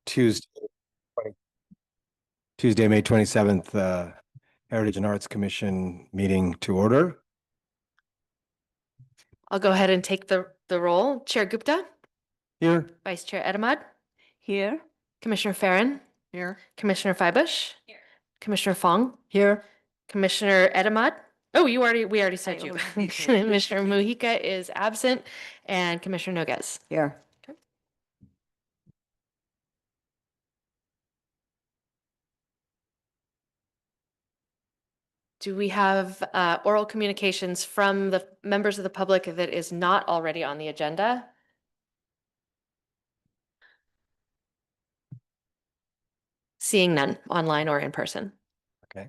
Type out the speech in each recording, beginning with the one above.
Tuesday, 20 Tuesday, May 27th, Heritage and Arts Commission meeting to order. I'll go ahead and take the roll. Chair Gupta, Here. Vice Chair Edamad, Here. Commissioner Farren, Here. Commissioner Feibush, Here. Commissioner Fong, Here. Commissioner Edamad. Oh, we already said you. already did. Commissioner Mujica is absent, and Commissioner Noguez. Here. Do we have oral communications from the members of the public that is not already on the agenda? Seeing none, online or in person. Okay.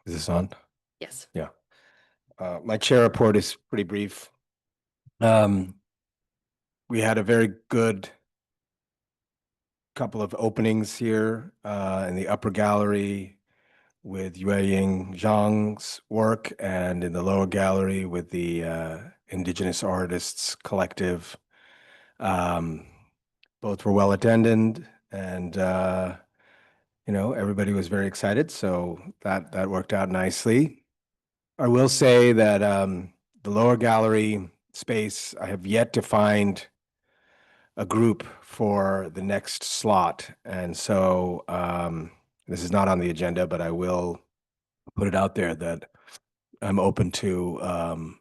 Is this on? Yes. Yeah. My chair report is pretty brief. We had a very good couple of openings here in the upper gallery with Yueying Zhang's work, and in the lower gallery with the Indigenous Artists Collective. Both were well attended, and everybody was very excited, so that worked out nicely. I will say that the lower gallery space, I have yet to find a group for the next slot, and so this is not on the agenda, but I will put it out there that I'm open to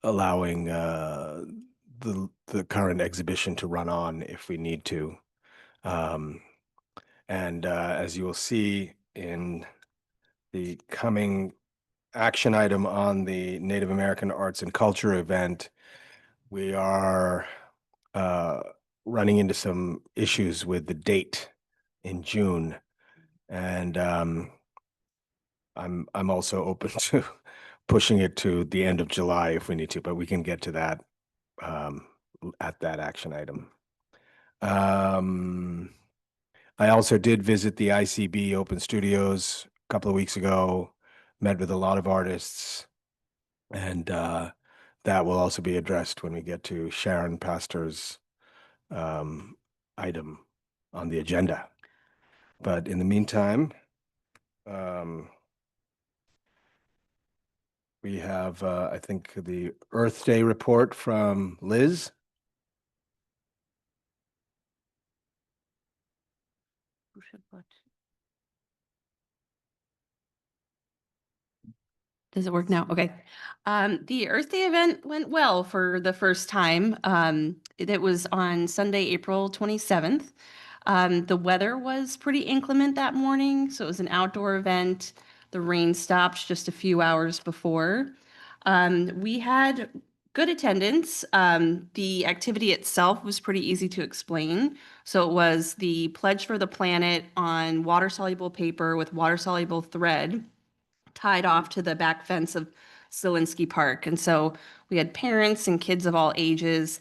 allowing the current exhibition to run on if we need to. And as you will see in the coming action item on the Native American Arts and Culture event, we are running into some issues with the date in June, and I'm also open to pushing it to the end of July if we need to, but we can get to that at that action item. I also did visit the ICB Open Studios a couple of weeks ago, met with a lot of artists, and that will also be addressed when we get to Sharon Pastor's item on the agenda. But in the meantime, we have, I think, the Earth Day report from Liz. Does it work now? Okay. The Earth Day event went well for the first time. It was on Sunday, April 27th. The weather was pretty inclement that morning, so it was an outdoor event. The rain stopped just a few hours before. We had good attendance. The activity itself was pretty easy to explain. So it was the Pledge for the Planet on water-soluble paper with water-soluble thread tied off to the back fence of Zielinski Park. And so we had parents and kids of all ages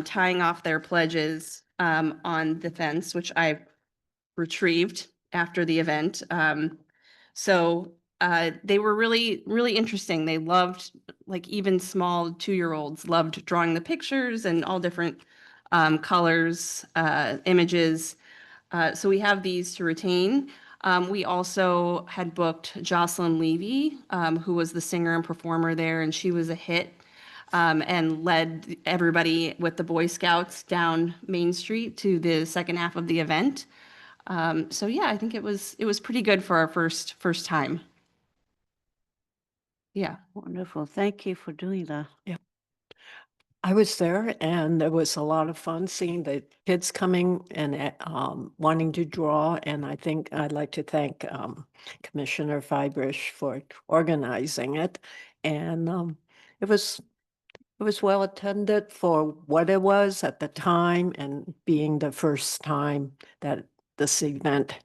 tying off their pledges on the fence, which I retrieved after the event. So they were really, really interesting. They loved, like even small 2-year-olds loved drawing the pictures and all different colors, images. So we have these to retain. We also had booked Jocelyn Levy, who was the singer and performer there, and she was a hit and led everybody with the Boy Scouts down Main Street to the second half of the event. So yeah, I think it was pretty good for our first time. Yeah. Wonderful. Thank you for doing that. Yeah. I was there, and it was a lot of fun seeing the kids coming and wanting to draw. And I think I'd like to thank Commissioner Feibush for organizing it. And it was well attended for what it was at the time, and being the first time that this event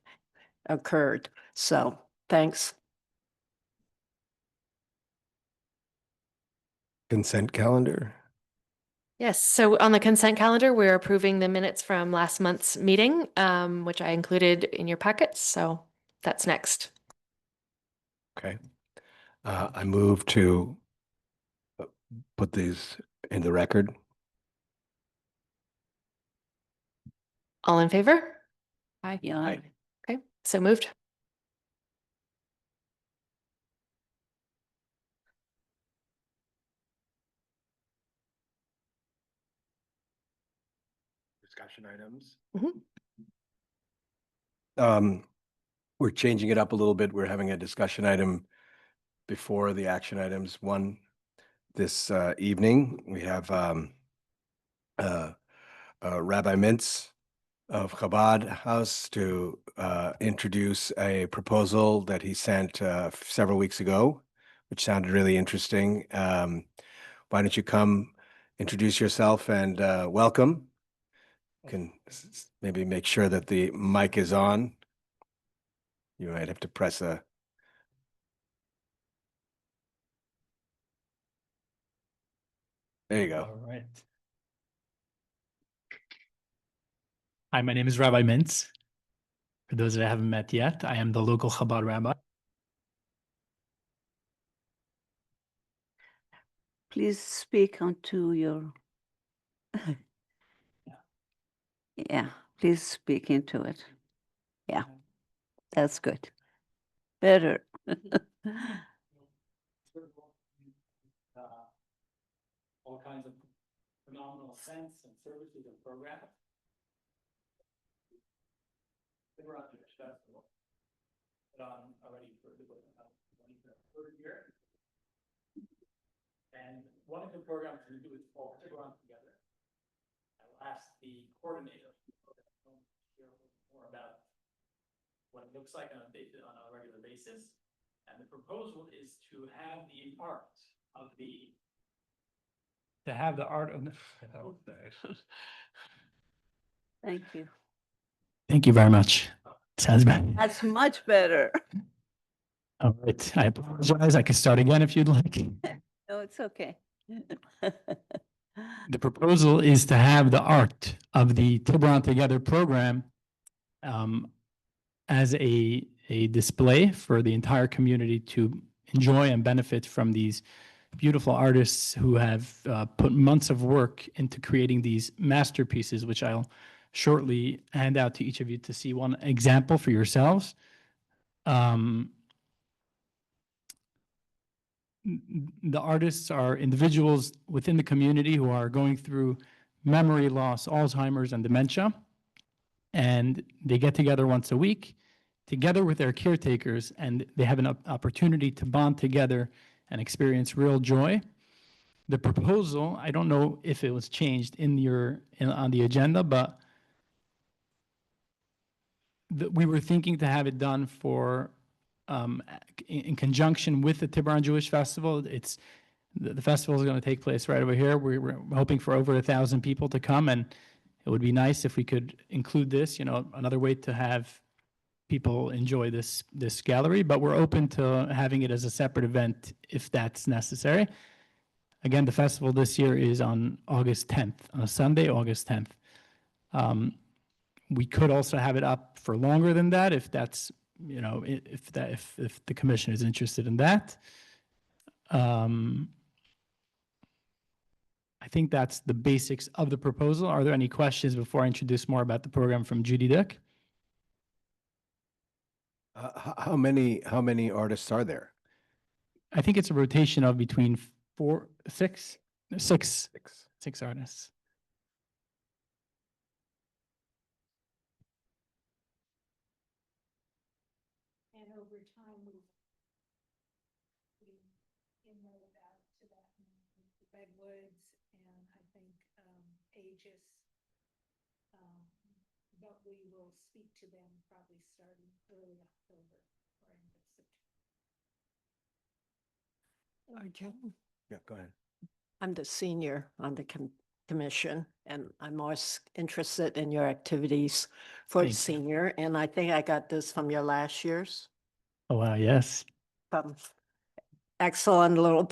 occurred. So thanks. Consent calendar. Yes, so on the consent calendar, we're approving the minutes from last month's meeting, which I included in your packets, so that's next. Okay. I move to put these in the record. All in favor? Yeah. Aye. Okay, so moved. Discussion items. Mhm. We're changing it up a little bit. We're having a discussion item before the action items. One, this evening, we have Rabbi Mintz of Chabad House to introduce a proposal that he sent several weeks ago, which sounded really interesting. Why don't you come introduce yourself and welcome? Can maybe make sure that the mic is on. You might have to press a. There you go. All right. Hi, my name is Rabbi Mintz. For those that I haven't met yet, I am the local Chabad rabbi. Please speak onto your. Yeah, please speak into it. Yeah, that's good. Better. All kinds of phenomenal scents and services and programs. We're on the festival. But already for the third year. And one of the programs we do is called Tiburon Together. I will ask the coordinator to share a little more about what it looks like on a regular basis. And the proposal is to have the art of the Thank you. Thank you very much. Sounds bad. That's much better. All right. I apologize. I can start again if you'd like. No, it's okay. The proposal is to have the art of the Tiburon Together program as a display for the entire community to enjoy and benefit from these beautiful artists who have put months of work into creating these masterpieces, which I'll shortly hand out to each of you to see one example for yourselves. The artists are individuals within the community who are going through memory loss, Alzheimer's, and dementia. And they get together once a week, together with their caretakers, and they have an opportunity to bond together and experience real joy. The proposal, I don't know if it was changed on the agenda, but we were thinking to have it done for in conjunction with the Tiburon Jewish Festival. The festival is going to take place right over here. We're hoping for over 1,000 people to come, and it would be nice if we could include this, another way to have people enjoy this gallery, but we're open to having it as a separate event if that's necessary. Again, the festival this year is on August 10th, on a Sunday, August 10th. We could also have it up for longer than that if that's, if the commission is interested in that. I think that's the basics of the proposal. Are there any questions before I introduce more about the program from Judy Dick? How many artists are there? I think it's a rotation of between six Six. artists. And over time, we inroad out to that redwoods and I think Aegis. But we will speak to them probably starting early October or end of September. Arjun, Yeah, go ahead. I'm the senior on the commission, and I'm most interested in your activities for Thank you. senior. And I think I got this from your last year's. Oh, wow, yes. Excellent little,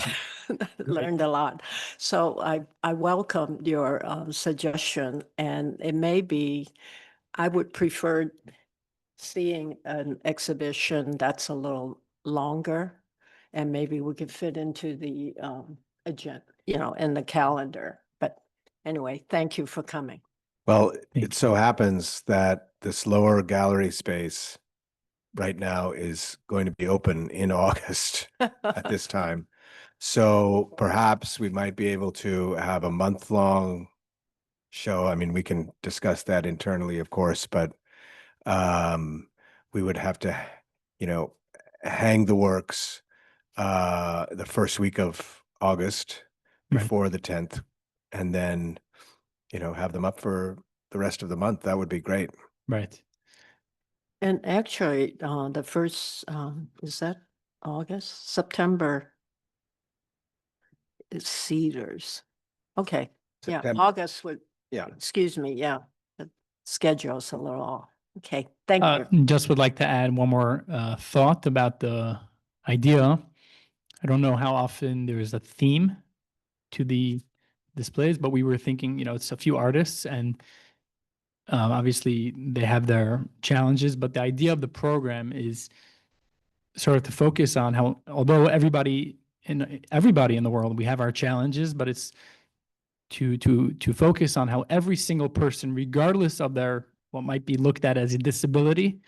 learned a lot. So I welcome your suggestion, and it may be, I would prefer seeing an exhibition that's a little longer, and maybe we could fit into the agenda, in the calendar. But anyway, thank you for coming. Well, Thank it so happens that this lower gallery space right now is going to be open in August at this time. So perhaps we might be able to have a month-long show. I mean, we can discuss that internally, of course, but we would have to, you know, hang the works the first week of August Right. before the 10th, and then, you know, have them up for the rest of the month. That would be great. Right. And actually, the first, is that August, September? Is Cedars. Okay, yeah, September. August would, Yeah. excuse me, yeah. The schedule's a little off. Okay, thank you. Just would like to add one more thought about the idea. I don't know how often there is a theme to the displays, but we were thinking, you know, it's a few artists and obviously they have their challenges, but the idea of the program is sort of to focus on how, although everybody in the world, we have our challenges, but it's to focus on how every single person, regardless of their what might be looked at as a disability,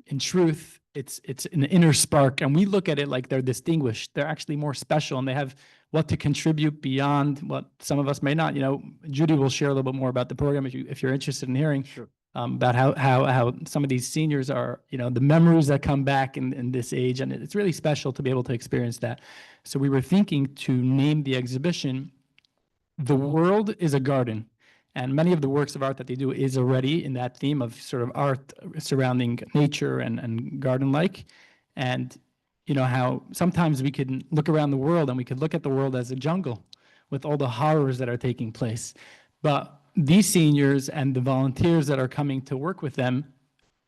in truth, it's an inner spark, and we look at it like they're distinguished. They're actually more special, and they have what to contribute beyond what some of us may not. You know, Judy will share a little bit more about the program if you're interested in hearing. Sure. About how some of these seniors are, you know, the memories that come back in this age, and it's really special to be able to experience that. So we were thinking to name the exhibition "The World is a Garden," and many of the works of art that they do is already in that theme of sort of art surrounding nature and garden-like. And you know how sometimes we can look around the world and we could look at the world as a jungle with all the horrors that are taking place, but these seniors and the volunteers that are coming to work with them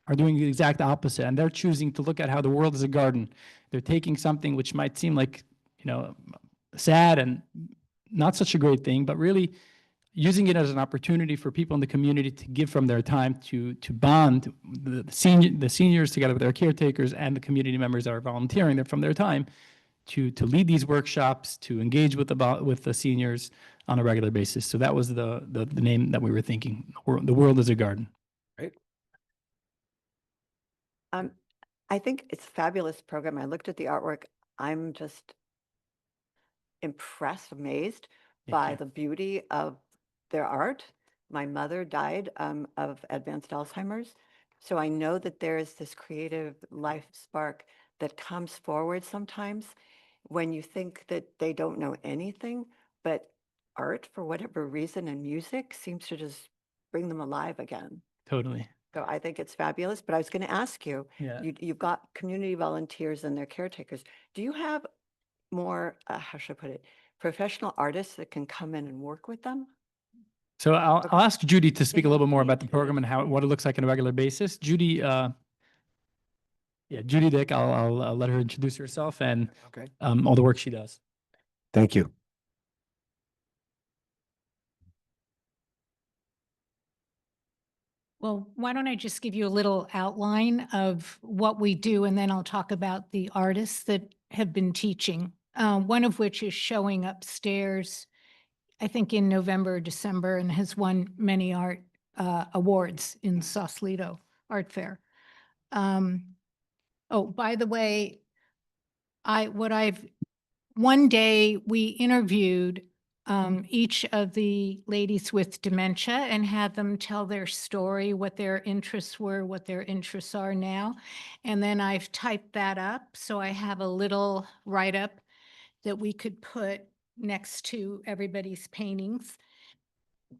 are doing the exact opposite, and they're choosing to look at how the world is a garden. They're taking something which might seem like, you know, sad and not such a great thing, but really using it as an opportunity for people in the community to give from their time to bond the seniors together with their caretakers and the community members that are volunteering from their time to lead these workshops, to engage with the seniors on a regular basis. So that was the name that we were thinking. The World is a Garden. Right. I think it's a fabulous program. I looked at the artwork. I'm just impressed, amazed by you. the beauty of their art. My mother died of advanced Alzheimer's. So I know that there is this creative life spark that comes forward sometimes when you think that they don't know anything, but art, for whatever reason, and music seems to just bring them alive again. Totally. So I think it's fabulous, but I was going to ask you, Yeah. you've got community volunteers and their caretakers. Do you have more, how should I put it, professional artists that can come in and work with them? So I'll ask Judy to speak a Maybe little bit more look about the into it. program and what it looks like on a regular basis. Judy, Judy Dick, I'll let her introduce herself and Okay. all the work she does. Thank you. Well, why don't I just give you a little outline of what we do, and then I'll talk about the artists that have been teaching. One of which is showing upstairs, I think in November or December, and has won many art awards in Sausalito Art Fair. Oh, by the way, one day we interviewed each of the ladies with dementia and had them tell their story, what their interests were, what their interests are now. And then I've typed that up. So I have a little write-up that we could put next to everybody's paintings.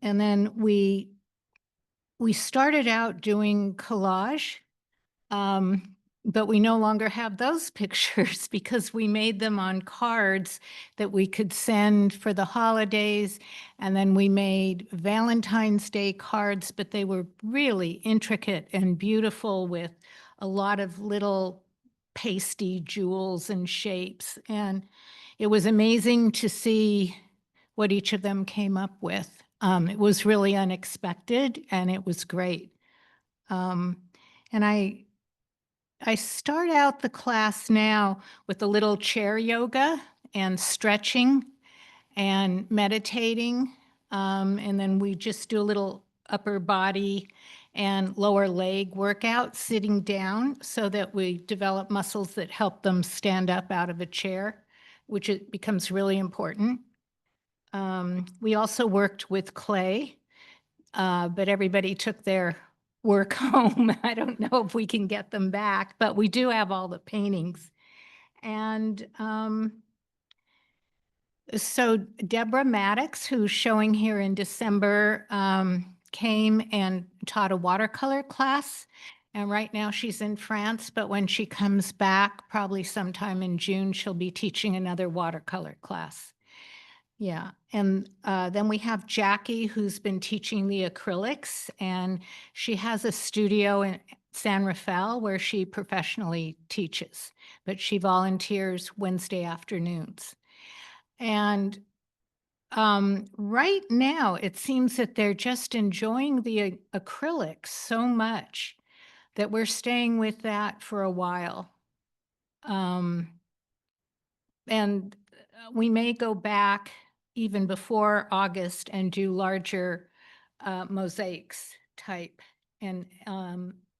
And then we started out doing collage, but we no longer have those pictures because we made them on cards that we could send for the holidays. And then we made Valentine's Day cards, but they were really intricate and beautiful with a lot of little pasty jewels and shapes. And it was amazing to see what each of them came up with. It was really unexpected and it was great. And I start out the class now with a little chair yoga and stretching and meditating. And then we just do a little upper body and lower leg workout sitting down so that we develop muscles that help them stand up out of a chair, which it becomes really important. We also worked with clay, but everybody took their work home. I don't know if we can get them back, but we do have all the paintings. And so Deborah Maddox, who's showing here in December, came and taught a watercolor class. And right now she's in France, but when she comes back, probably sometime in June, she'll be teaching another watercolor class. Yeah, and then we have Jackie, who's been teaching the acrylics, and she has a studio in San Rafael where she professionally teaches, but she volunteers Wednesday afternoons. And right now, it seems that they're just enjoying the acrylics so much that we're staying with that for a while. And we may go back even before August and do larger mosaics type and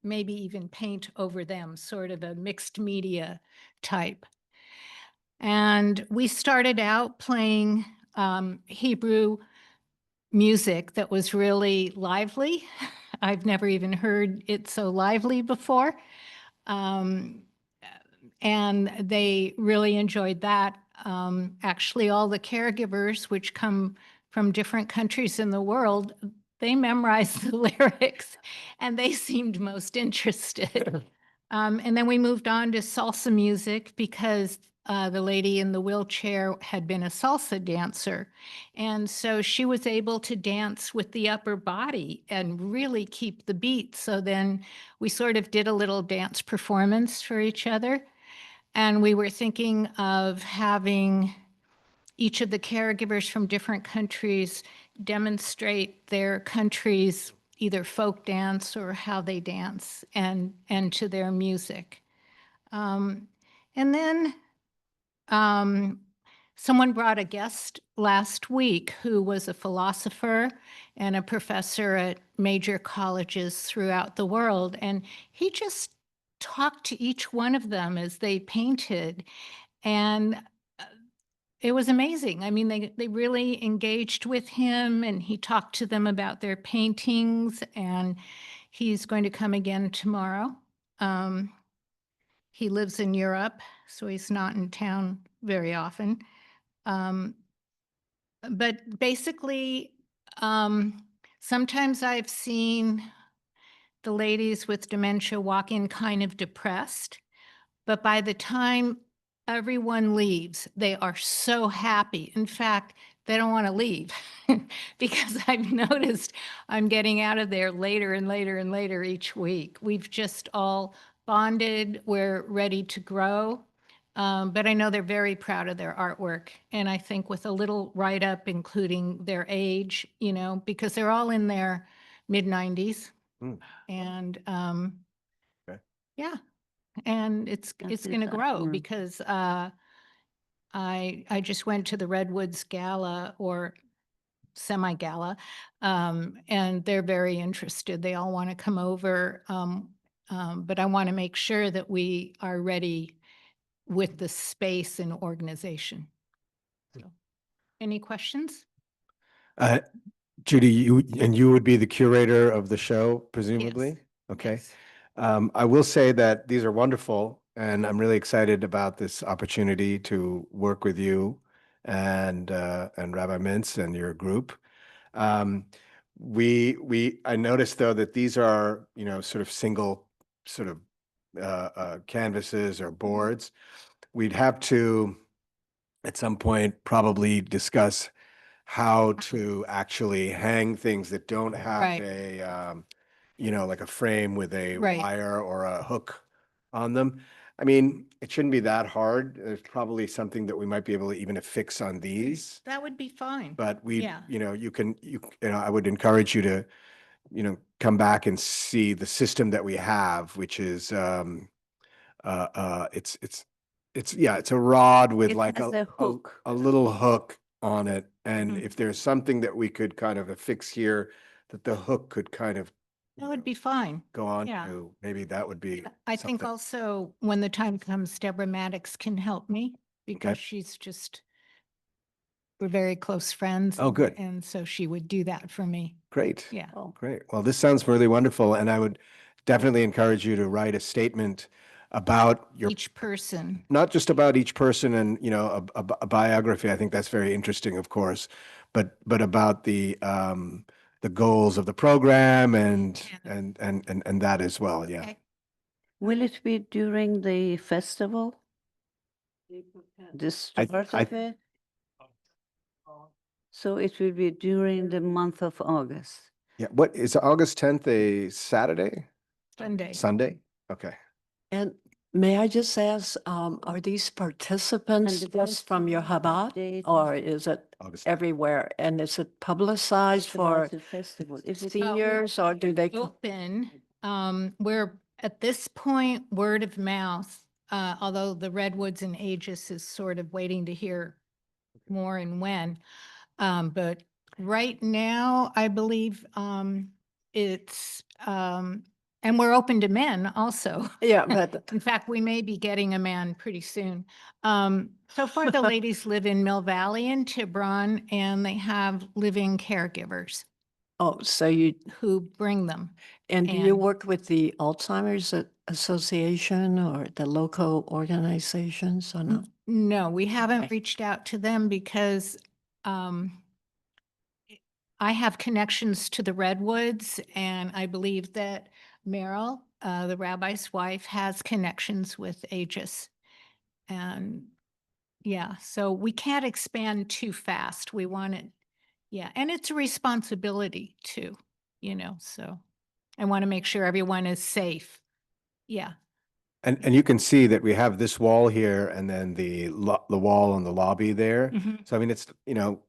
maybe even paint over them, sort of a mixed media type. And we started out playing Hebrew music that was really lively. I've never even heard it so lively before. And they really enjoyed that. Actually, all the caregivers, which come from different countries in the world, they memorized the lyrics and they seemed most interested. And then we moved on to salsa music because the lady in the wheelchair had been a salsa dancer. And so she was able to dance with the upper body and really keep the beat. So then we sort of did a little dance performance for each other. And we were thinking of having each of the caregivers from different countries demonstrate their country's either folk dance or how they dance and to their music. And then someone brought a guest last week who was a philosopher and a professor at major colleges throughout the world. And he just talked to each one of them as they painted. And it was amazing. I mean, they really engaged with him and he talked to them about their paintings, and he's going to come again tomorrow. He lives in Europe, so he's not in town very often. But basically, sometimes I've seen the ladies with dementia walk in kind of depressed, but by the time everyone leaves, they are so happy. In fact, they don't want to leave because I've noticed I'm getting out of there later and later and later each week. We've just all bonded. We're ready to grow. But I know they're very proud of their artwork. And I think with a little write-up, including their age, you know, because they're all in their mid-90s. Mm. And Okay. yeah, and it's That's going to it, grow yeah. because I just went to the Redwoods Gala or semi-gala, and they're very interested. They all want to come over, but I want to make sure that we are ready with the space and organization. So, any questions? Judy, you would be the curator of the show, presumably? Okay. Yes. I will say that these are wonderful, and I'm really excited about this opportunity to work with you and Rabbi Mintz and your group. I noticed though that these are, you know, sort of single sort of canvases or boards. We'd have to, at some point, probably discuss how to actually hang things that don't have Right. a, you know, like a frame with a Right. wire or a hook on them. I mean, it shouldn't be that hard. There's probably something that we might be able to even affix on these, That would be fine. but we, Yeah. you know, you know, I would encourage you to, you know, come back and see the system that we have, which is, it's a rod with It like has a hook. a little hook on it. And Mhm. if there's something that we could kind of affix here that the hook could kind of That would be fine. go on yeah. to. Maybe that would be. I think something. also when the time comes, Deborah Maddox can help me because she's just, we're very close friends. Oh, good. And so she would do that for me. Great. Yeah. Great. Well, this sounds really wonderful, and I would definitely encourage you to write a statement about your, Each person. not just about each person and, you know, a biography. I think that's very interesting, of course, but about the goals of the program and, Yeah. and that as well. Yeah. Okay. Will it be during the festival? The start I- of it? So it will be during the month of August. Yeah. What is August 10th, a Saturday? Sunday. Sunday? Okay. And may I just ask, are these participants the just from your festival Chabad date or is it August. everywhere? And is it publicized It's about for the festival. Is it seniors or do they? Open, we're at this point, word of mouth, although the Redwoods and Aegis is sort of waiting to hear more and when. But right now, I believe, it's, and we're open to men also. Yeah, but In fact, we may be getting a man pretty soon. So far, the ladies live in Mill Valley and Tiburon, and they have living caregivers oh, so you, who bring them. and do you And- work with the Alzheimer's Association or the local organizations or no? No, we haven't Okay. reached out to them because I have connections to the Redwoods, and I believe that Meryl, the rabbi's wife, has connections with Aegis. And yeah, so we can't expand too fast. We want it, yeah, and it's a responsibility too, you know, so I want to make sure everyone is safe. Yeah. And you can see that we have this wall here and then the wall in the lobby there. Mhm. So I mean, it's, you know,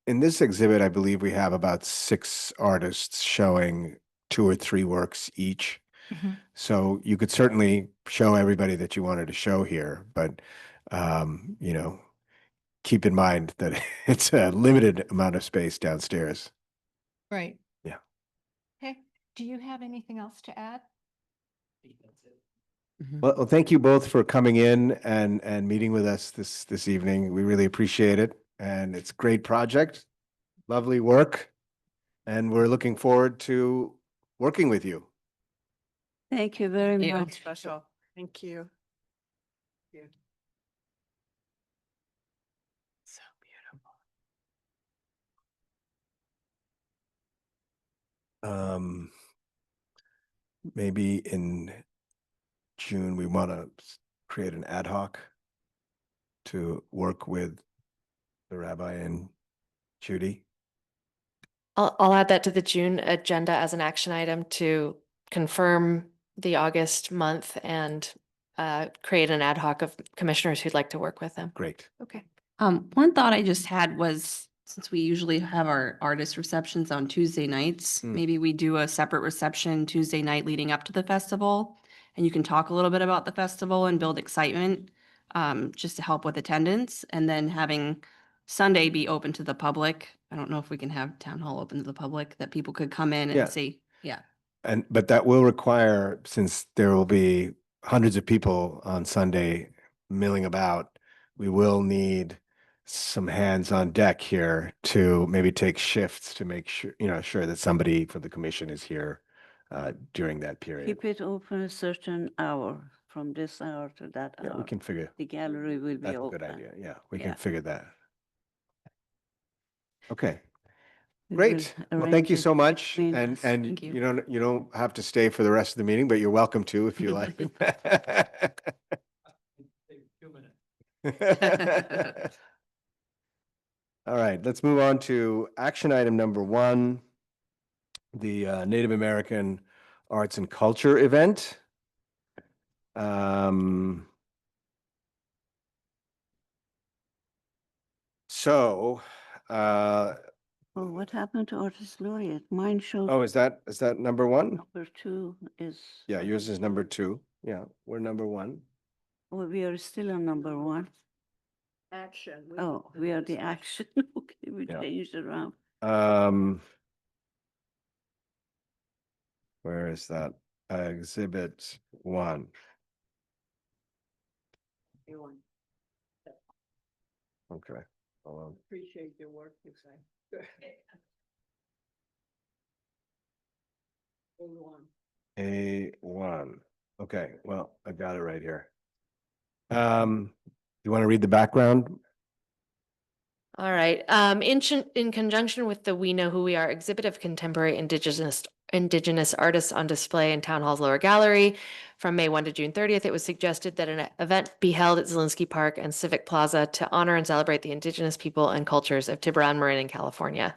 in this exhibit, I believe we have about 6 artists showing 2 or 3 works each. Mhm. So you could certainly show everybody that you wanted to show here, but you know, keep in mind that it's a limited amount of space downstairs. Right. Yeah. Okay. Do you have anything else to add? Well, thank you both for coming in and meeting with us this evening. We really appreciate it, and it's a great project, lovely work, and we're looking forward to working with you. Thank you very you. much. Special. Thank you. So beautiful. Maybe in June, we want to create an ad hoc to work with the rabbi and Judy. I'll add that to the June agenda as an action item to confirm the August month and create an ad hoc of commissioners who'd like to work with them. Great. Okay. One thought I just had was, since we usually have our artist receptions on Tuesday nights, Mm. maybe we do a separate reception Tuesday night leading up to the festival. And you can talk a little bit about the festival and build excitement, just to help with attendance. And then having Sunday be open to the public. I don't know if we can have town hall open to the public, that people could come in Yeah. and see. Yeah. But that will require, since there will be hundreds of people on Sunday milling about, we will need some hands on deck here to maybe take shifts to make sure, you know, sure that somebody from the commission is here during that period. Keep it open a certain hour, from this hour to that Yeah, we hour. can figure, The gallery will be that's a open. good idea. Yeah, we Yeah. can figure that. Okay. We Great. will Well, thank arrange you it so much. between And us. Thank you. you don't have to stay for the rest of the meeting, but you're welcome to if you like. All right, let's move on to action item number 1, the Native American Arts and Culture event. So, Oh, what happened to Artist Laureate? Mine showed oh, is that number 1? number 2 is. Yeah, yours is number 2. Yeah, we're number 1. Oh, we are still on number 1. Action. Oh, we are the action. Okay, we Yeah. changed around. Where is that? Exhibit 1. Okay. Hold on. Appreciate your work, you say. A1. Okay, well, I got it right here. You want to read the background? All right. In conjunction with the We Know Who We Are exhibit of contemporary indigenous artists on display in Town Hall's lower gallery from May 1 to June 30th, it was suggested that an event be held at Zielinski Park and Civic Plaza to honor and celebrate the indigenous people and cultures of Tiburon, Marin, and California.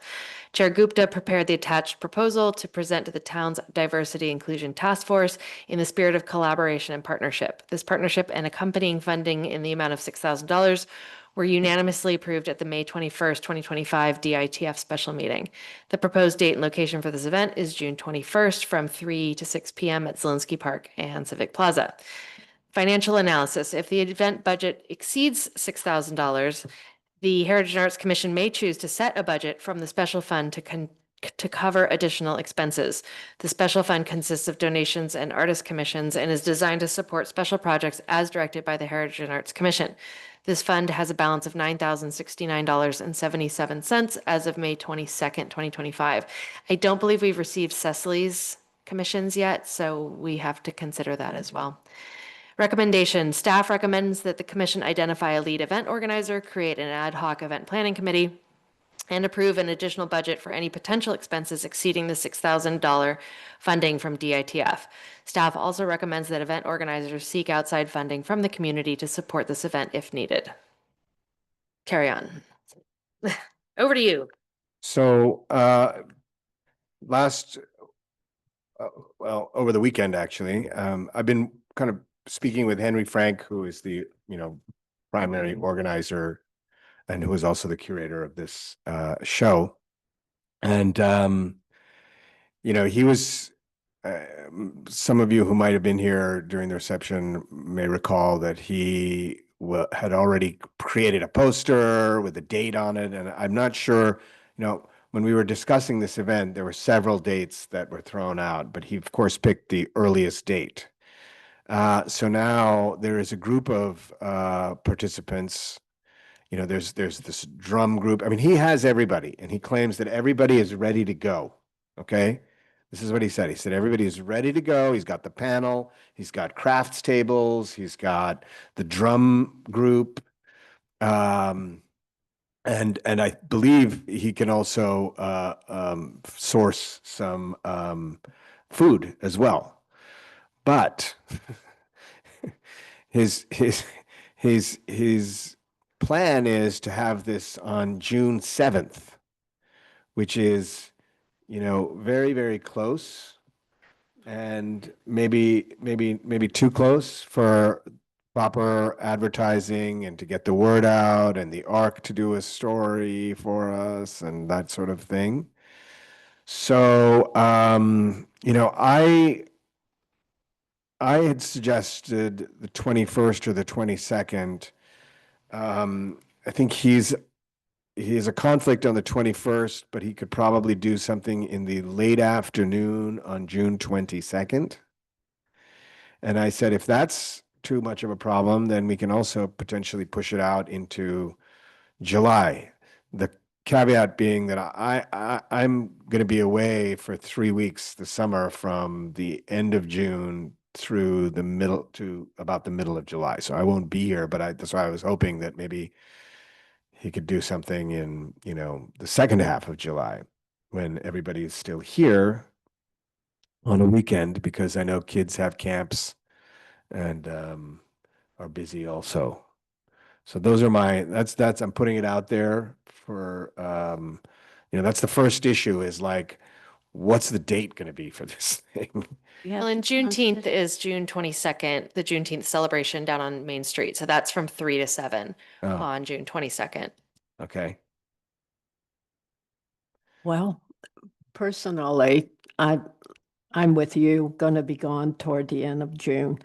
Chair Gupta prepared the attached proposal to present to the town's Diversity Inclusion Task Force in the spirit of collaboration and partnership. This partnership and accompanying funding in the amount of $6,000 were unanimously approved at the May 21st, 2025 DITF special meeting. The proposed date and location for this event is June 21st from 3 to 6 p.m. at Zielinski Park and Civic Plaza. Financial analysis. If the event budget exceeds $6,000, the Heritage and Arts Commission may choose to set a budget from the special fund to cover additional expenses. The special fund consists of donations and artist commissions and is designed to support special projects as directed by the Heritage and Arts Commission. This fund has a balance of $9,069.77 as of May 22nd, 2025. I don't believe we've received Cecily's commissions yet, so we have to consider that as well. Recommendation, staff recommends that the commission identify a lead event organizer, create an ad hoc event planning committee, and approve an additional budget for any potential expenses exceeding the $6,000 funding from DITF. Staff also recommends that event organizers seek outside funding from the community to support this event if needed. Carry on. Over to you. So, over the weekend, actually, I've been kind of speaking with Henry Frank, who is the, primary organizer and who is also the curator of this show. And, he was, some of you who might have been here during the reception may recall that he had already created a poster with a date on it. And I'm not sure, when we were discussing this event, there were several dates that were thrown out, but he, of course, picked the earliest date. So now there is a group of participants. There's this drum group. I mean, he has everybody, and he claims that everybody is ready to go. Okay, this is what he said. He said everybody is ready to go. He's got the panel. He's got crafts tables. He's got the drum group. And I believe he can also source some food as well. But his plan is to have this on June 7th, which is, very, very close, and maybe too close for proper advertising and to get the word out, and the ARC to do a story for us and that sort of thing. So, I had suggested the 21st or the 22nd. I think he has a conflict on the 21st, but he could probably do something in the late afternoon on June 22nd. And I said, if that's too much of a problem, then we can also potentially push it out into July. The caveat being that I'm going to be away for 3 weeks this summer from the end of June through about the middle of July. So I won't be here, but that's why I was hoping that maybe he could do something in, the second half of July when everybody is still here on a weekend, because I know kids have camps and are busy also. So those are that's I'm putting it out there for, that's the first issue, is like, what's the date going to be for this thing? Well, and Juneteenth is June 22nd, the Juneteenth celebration down on Main Street. So that's from 3 to 7 on June 22nd. Okay. Well, personally, I'm with you, gonna be gone toward the end of June.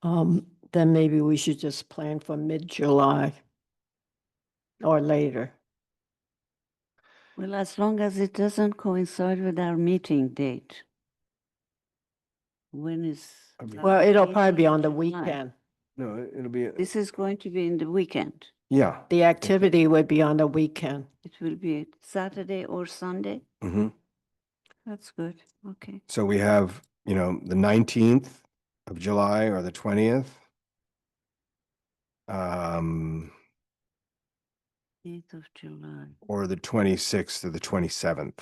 Then maybe we should just plan for mid-July or later. Well, as long as it doesn't coincide with our meeting date. When is? Well, it'll probably be 18th on the July. weekend. No, it'll be, This is going to be in the weekend. yeah. The activity would be on the weekend. It will be Saturday or Sunday. Mhm. That's good. Okay. So we have, the 19th of July or the 20th. 8th of July. Or the 26th or the 27th.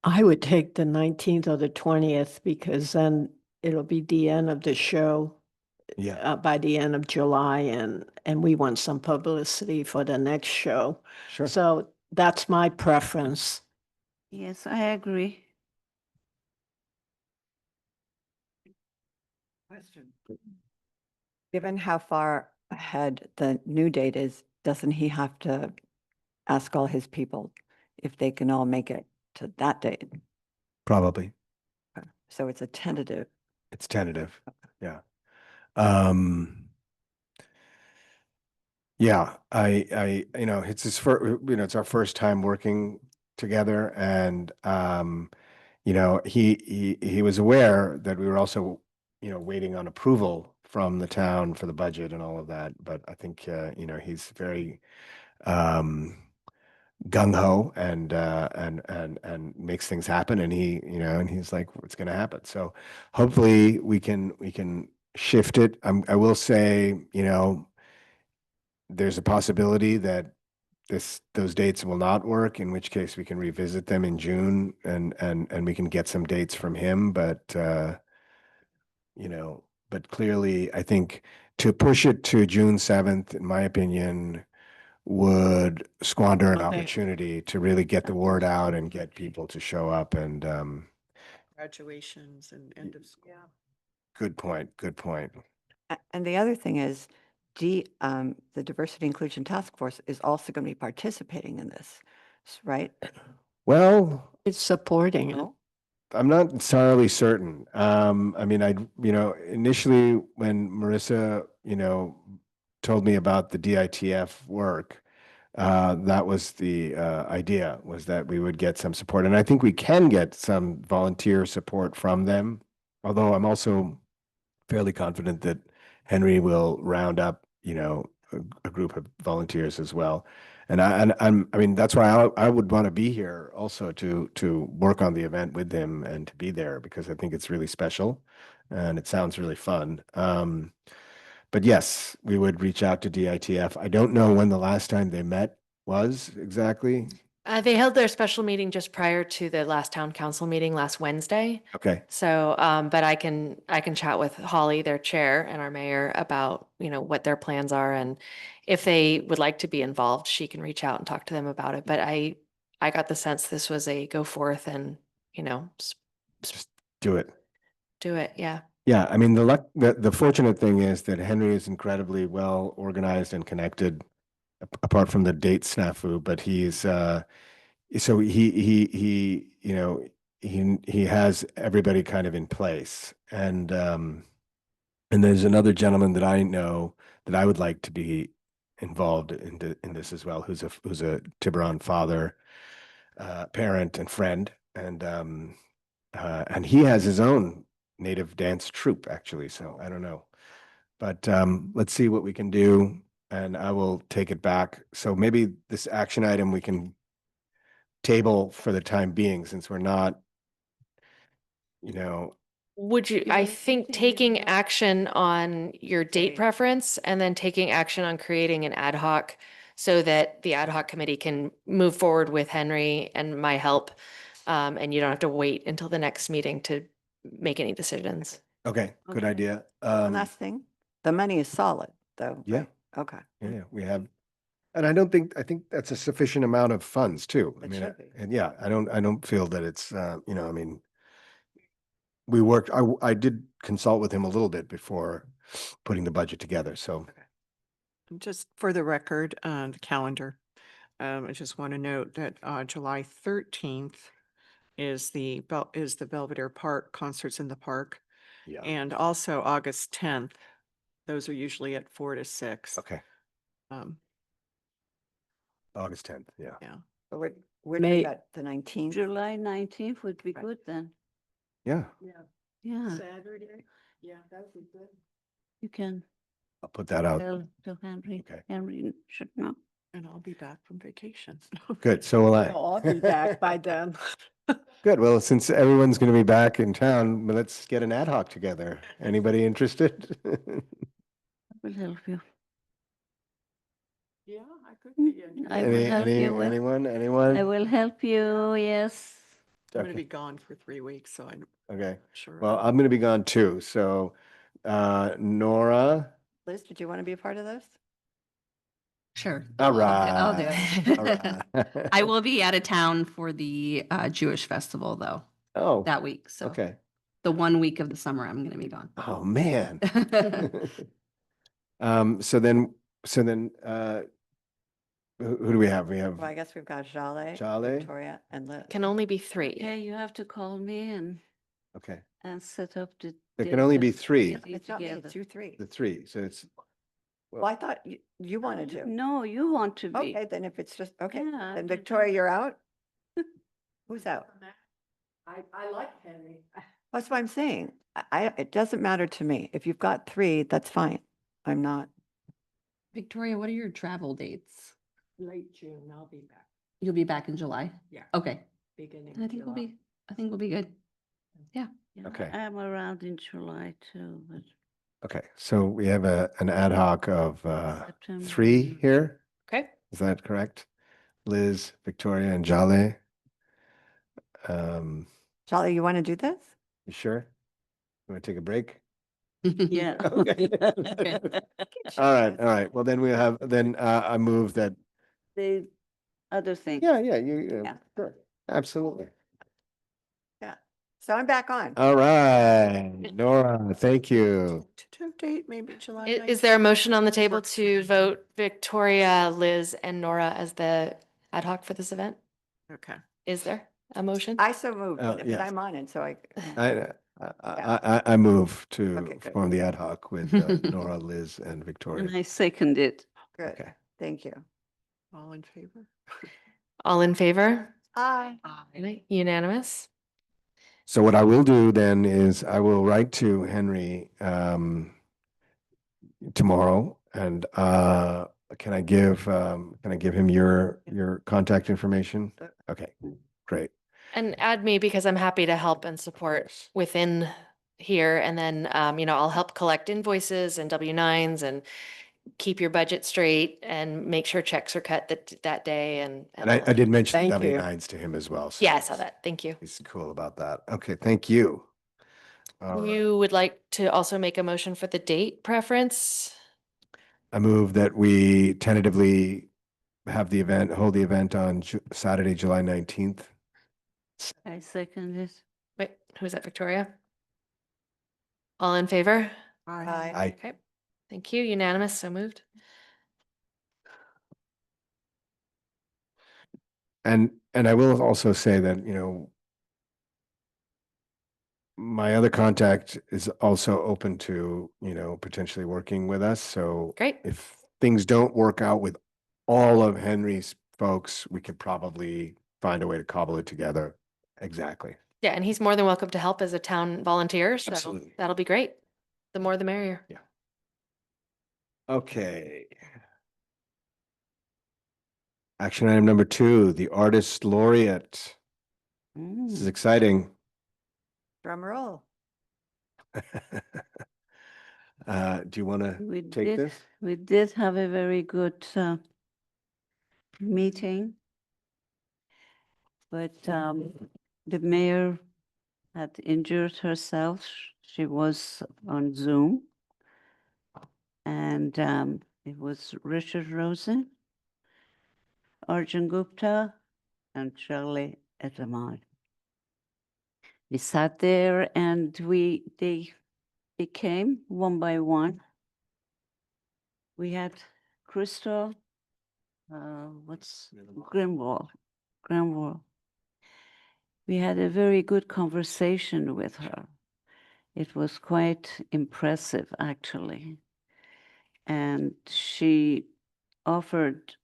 I would take the 19th or the 20th because then it'll be the end of the show Yeah, by the end of July and we want some publicity for the next show. sure. So that's my preference. Yes, I agree. Given how far ahead the new date is, doesn't he have to ask all his people if they can all make it to that date? Probably. Okay. So it's a tentative. It's tentative. Yeah. Um, yeah, it's his first, it's our first time working together and, he was aware that we were also, waiting on approval from the town for the budget and all of that. But I think, he's very, gung ho and makes things happen. And and he's like, it's going to happen. So hopefully we can shift it. I will say, there's a possibility that those dates will not work, in which case we can revisit them in June and we can get some dates from him. But, but clearly I think to push it to June 7th, in my opinion, would squander an Okay. opportunity to really get the word out and get people to show up and, Graduations and end of school. good point, good point. And the other thing is, the Diversity Inclusion Task Force is also going to be participating in this, right? Well, It's supporting it. No? I'm not entirely certain. I mean, initially when Marissa, told me about the DITF work, that was the idea, was that we would get some support. And I think we can get some volunteer support from them. Although I'm also fairly confident that Henry will round up, a group of volunteers as well. And I mean, that's why I would want to be here also to work on the event with him and to be there because I think it's really special and it sounds really fun. But yes, we would reach out to DITF. I don't know when the last time they met was exactly. They held their special meeting just prior to the last town council meeting last Wednesday. Okay. So, but I can chat with Holly, their chair, and our mayor about, what their plans are. And if they would like to be involved, she can reach out and talk to them about it. But I got the sense this was a go forth and, Just do it. do it. Yeah. Yeah, I mean, the fortunate thing is that Henry is incredibly well organized and connected, apart from the date snafu, but he's so he has everybody kind of in place. And there's another gentleman that I know that I would like to be involved in this as well, who's a Tiburon father, parent and friend, and he has his own native dance troupe actually. So I don't know, but let's see what we can do, and I will take it back. So maybe this action item we can table for the time being, since we're not, Would you, I think taking action on your date preference and then taking action on creating an ad hoc so that the ad hoc committee can move forward with Henry and my help. And you don't have to wait until the next meeting to make any decisions. okay, good Okay. idea. One last thing, the money is solid, though. Yeah. right? Okay. Yeah, we have, and I think that's a sufficient amount of funds too. I It mean, should be. and yeah, I don't feel that it's, I mean, I did consult with him a little bit before putting the budget together, so. Just for the record, the calendar, I just want to note that July 13th is the Belvedere Park Concerts in the Park. Yeah. And also August 10th. Those are usually at 4 to 6. Okay, Um, August 10th, yeah. yeah. But we're May- at the 19th. July 19th would be Right. good then. Yeah, Yeah, Saturday? Yeah, that would be good. you can I'll put that out. tell Henry. Okay. Henry should know. And I'll be back from vacation. Good, so will I. I'll be back by then. Good, well, since everyone's going to be back in town, let's get an ad hoc together. Anybody interested? I will help you. Yeah, I could Mm, be interested. I will help you with- Anyone, I anyone? will help you, yes. I'm gonna Okay. be gone for 3 weeks, so I'm Okay, sure. well, I'm going to be gone too, so Nora, Liz, did you want to be a part of this? Sure. all I'll do right. all it. right. I will be out of town for the Jewish festival though, Oh, that week. So okay. the 1 week of the summer, I'm going to be gone. Oh, man. So then, who do we have? We have Well, I guess we've got Jale, Jale? Victoria, and Liz. Can only be 3. Okay, you have to call me Okay, and set up the. there can only be date 3, that we It's not me, together. it's you three. the 3, so it's, Well, I thought you wanted to. No, you want to be. Okay, then if it's just, okay, Yeah, then but Victoria, you're out? Who's out? I like Henry. That's what I'm saying. It doesn't matter to me. If you've got 3, that's fine. I'm not. Victoria, what are your travel dates? Late June, I'll be back. You'll be back in July? Yeah. Okay. Beginning. I think we'll July. be, I think we'll be good. Yeah, Okay. I'm around in July too, but okay, so we have an ad hoc of September. 3 here, Okay. is that correct? Liz, Victoria, and Jale? Jale, you want to do this? You sure? You want to take a break? yeah. Okay. All right, well, then I move that, The other thing. yeah, Yeah. sure, absolutely. Yeah. So I'm back on. All right, Nora, thank you. Tentative date, maybe July. Is there a 19th? motion on the table Works for to me. vote Victoria, Liz, and Nora as the ad hoc for this event? Okay. Is there a motion? I so moved, but yes. I'm on it, so I. I move to Okay, good. form the ad hoc with Nora, Liz, and And Victoria. I second it. Good, Okay. thank you. All in favor? All in favor? Aye. Unanimous? So what I will do then is I will write to Henry tomorrow, and can I give him your contact information? Okay, great. And add me because I'm happy to help and support within here. And then, I'll help collect invoices and W-9s and keep your budget straight and make sure checks are cut that day and. And I did mention Thank you. W-9s to him as well. so Yeah, I saw that. Thank you. He's cool about that. Okay, thank you. All right. You would like to also make a motion for the date preference? I move that we tentatively hold the event on Saturday, July 19th. I second it. Wait, who is that, Victoria? All in favor? Aye. I, Okay, thank you. Unanimous, so moved. and I will also say that, my other contact is also open to, potentially working with us. So Great. if things don't work out with all of Henry's folks, we could probably find a way to cobble it together. Exactly. Yeah, and he's more than welcome to help as a town volunteer, so Absolutely. that'll be great. The more the merrier. Okay. Action item number 2, the artist laureate. This is Mm. exciting. Drum roll. Do you want We to take did, this? we did have a very good meeting. But the mayor had injured herself. She was on Zoom. And it was Richard Rosen, Arjun Gupta, and Charlie Etamad. We sat there and they came one by one. We had Crystal, Grimwald. We had a very good conversation with her. It was quite impressive, actually. And she offered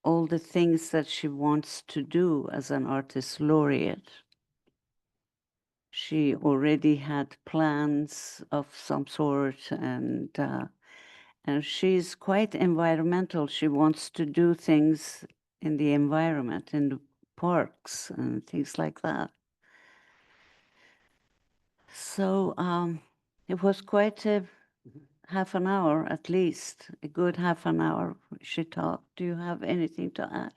all the things that she wants to do as an artist laureate. she already had plans of some sort, and she's quite environmental. She wants to do things in the environment, in the parks and things like that. So it was quite a half an hour at least, a good half an hour she talked. Do you have anything to add?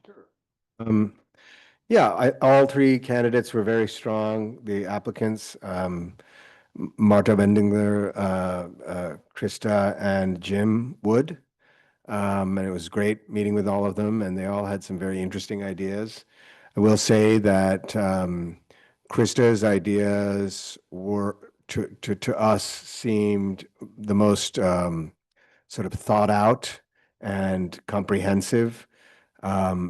Yeah, all three candidates were very strong. The applicants, Marta Bendingler, Krista, and Jim Wood. And it was great meeting with all of them, and they all had some very interesting ideas. I will say that Krista's ideas were, to us, seemed the most sort of thought out and comprehensive.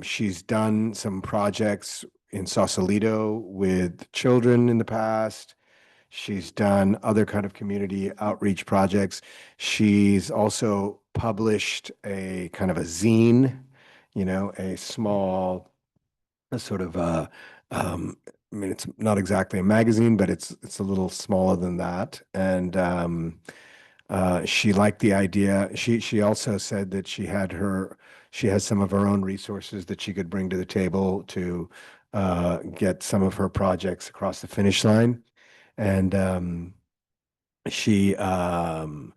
She's done some projects in Sausalito with children in the past. She's done other kind of community outreach projects. She's also published a kind of a zine, a small, a sort of I mean, it's not exactly a magazine, but it's a little smaller than that. And she liked the idea. She also said that she has some of her own resources that she could bring to the table to get some of her projects across the finish line. And she had